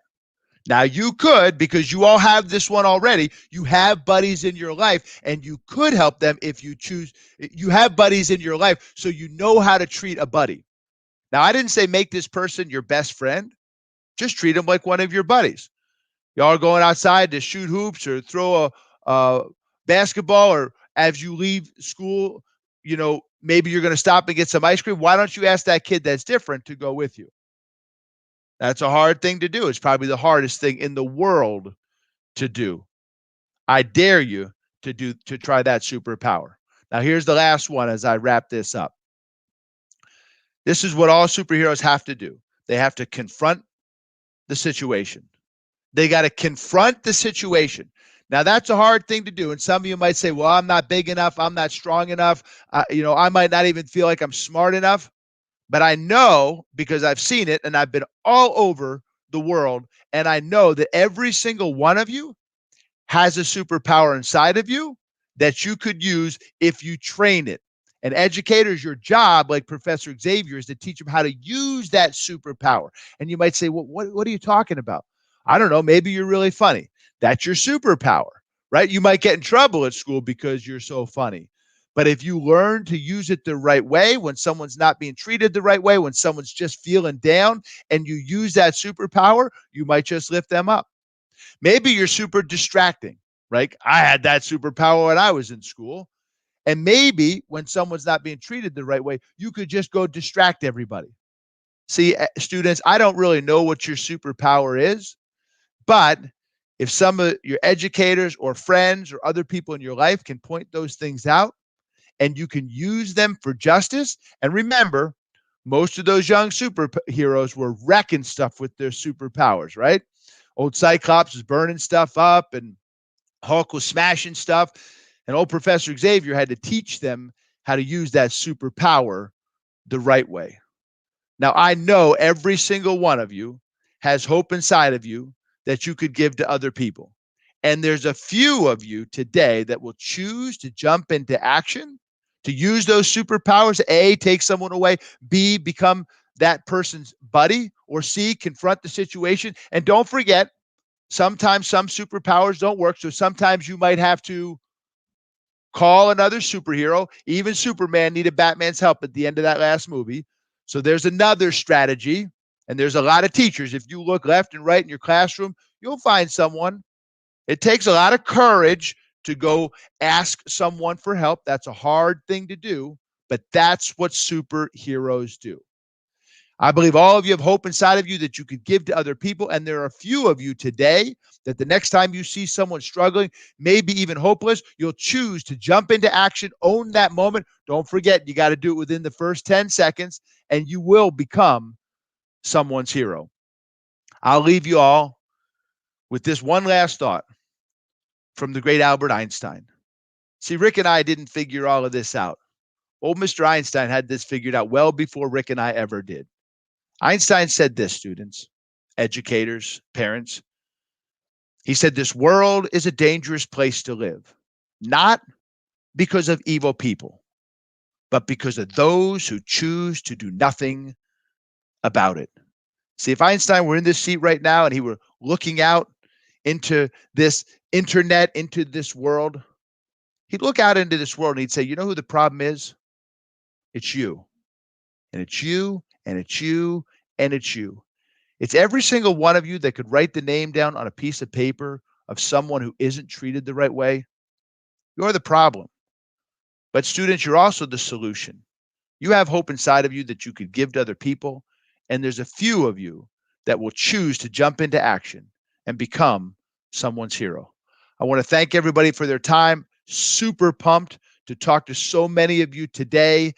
Now, you could, because you all have this one already. You have buddies in your life, and you could help them if you choose. You have buddies in your life, so you know how to treat a buddy. Now, I didn't say make this person your best friend. Just treat them like one of your buddies. Y'all are going outside to shoot hoops or throw a basketball, or as you leave school, maybe you're going to stop and get some ice cream. Why don't you ask that kid that's different to go with you? That's a hard thing to do. It's probably the hardest thing in the world to do. I dare you to try that superpower. Now, here's the last one as I wrap this up. This is what all superheroes have to do. They have to confront the situation. They got to confront the situation. Now, that's a hard thing to do. And some of you might say, well, I'm not big enough. I'm not strong enough. I might not even feel like I'm smart enough. But I know, because I've seen it and I've been all over the world, and I know that every single one of you has a superpower inside of you that you could use if you train it. And educators, your job, like Professor Xavier, is to teach them how to use that superpower. And you might say, well, what are you talking about? I don't know. Maybe you're really funny. That's your superpower, right? You might get in trouble at school because you're so funny. But if you learn to use it the right way, when someone's not being treated the right way, when someone's just feeling down, and you use that superpower, you might just lift them up. Maybe you're super distracting, right? I had that superpower when I was in school. And maybe when someone's not being treated the right way, you could just go distract everybody. See, students, I don't really know what your superpower is, but if some of your educators or friends or other people in your life can point those things out and you can use them for justice, and remember, most of those young superheroes were wrecking stuff with their superpowers, right? Old Cyclops was burning stuff up and Hulk was smashing stuff. And old Professor Xavier had to teach them how to use that superpower the right way. Now, I know every single one of you has hope inside of you that you could give to other people. And there's a few of you today that will choose to jump into action, to use those superpowers, A, take someone away, B, become that person's buddy, or C, confront the situation. And don't forget, sometimes some superpowers don't work. So sometimes you might have to call another superhero. Even Superman needed Batman's help at the end of that last movie. So there's another strategy. And there's a lot of teachers. If you look left and right in your classroom, you'll find someone. It takes a lot of courage to go ask someone for help. That's a hard thing to do, but that's what superheroes do. I believe all of you have hope inside of you that you could give to other people. And there are a few of you today that the next time you see someone struggling, maybe even hopeless, you'll choose to jump into action, own that moment. Don't forget, you got to do it within the first 10 seconds, and you will become someone's hero. I'll leave you all with this one last thought from the great Albert Einstein. See, Rick and I didn't figure all of this out. Old Mr. Einstein had this figured out well before Rick and I ever did. Einstein said this, students, educators, parents. He said, this world is a dangerous place to live, not because of evil people, but because of those who choose to do nothing about it. See, if Einstein were in this seat right now and he were looking out into this internet, into this world, he'd look out into this world and he'd say, you know who the problem is? It's you. And it's you, and it's you, and it's you. It's every single one of you that could write the name down on a piece of paper of someone who isn't treated the right way. You're the problem. But students, you're also the solution. You have hope inside of you that you could give to other people. And there's a few of you that will choose to jump into action and become someone's hero. I want to thank everybody for their time. Super pumped to talk to so many of you today,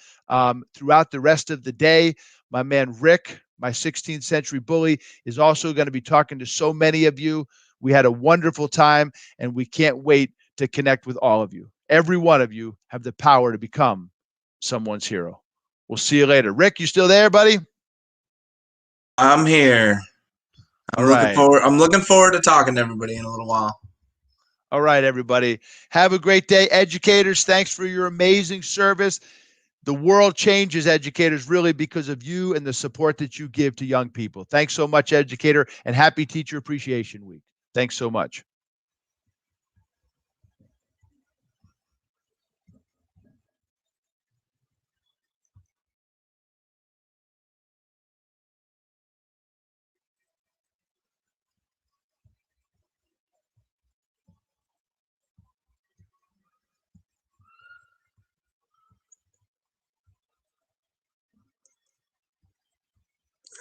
throughout the rest of the day. My man Rick, my 16th century bully, is also going to be talking to so many of you. We had a wonderful time, and we can't wait to connect with all of you. Every one of you have the power to become someone's hero. We'll see you later. Rick, you still there, buddy? I'm here. I'm looking forward to talking to everybody in a little while. All right, everybody. Have a great day. Educators, thanks for your amazing service. The world changes, educators, really because of you and the support that you give to young people. Thanks so much, educator, and happy Teacher Appreciation Week. Thanks so much.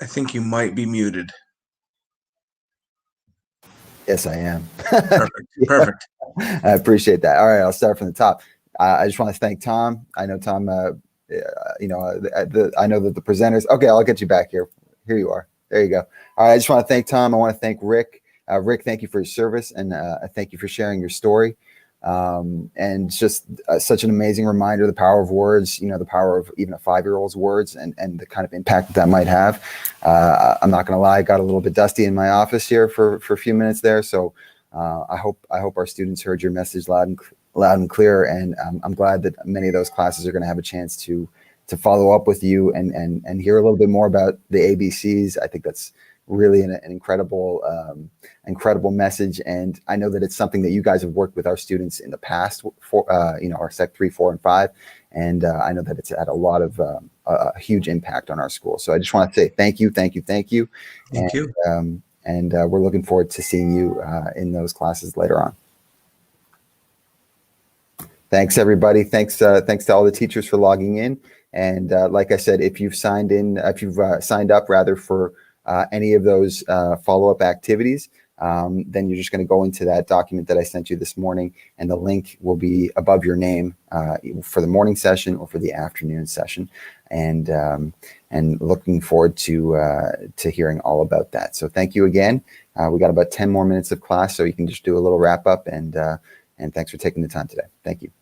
I think you might be muted. Yes, I am. Perfect. Perfect. I appreciate that. All right, I'll start from the top. I just want to thank Tom. I know Tom, I know that the presenters, okay, I'll get you back here. Here you are. There you go. All right. I just want to thank Tom. I want to thank Rick. Rick, thank you for your service, and thank you for sharing your story. And just such an amazing reminder, the power of words, the power of even a 5-year-old's words, and the kind of impact that might have. I'm not going to lie, I got a little bit dusty in my office here for a few minutes there. So I hope our students heard your message loud and clear. And I'm glad that many of those classes are going to have a chance to follow up with you and hear a little bit more about the ABCs. I think that's really an incredible message, and I know that it's something that you guys have worked with our students in the past for our Sec 3, 4, and 5, and I know that it's had a lot of a huge impact on our school. So I just want to say thank you. Thank you. And we're looking forward to seeing you in those classes later on. Thanks, everybody. Thanks to all the teachers for logging in. And like I said, if you've signed up rather for any of those follow-up activities, then you're just going to go into that document that I sent you this morning, and the link will be above your name for the morning session or for the afternoon session. And looking forward to hearing all about that. So thank you again. We got about 10 more minutes of class, so you can just do a little wrap up, and thanks for taking the time today. Thank you.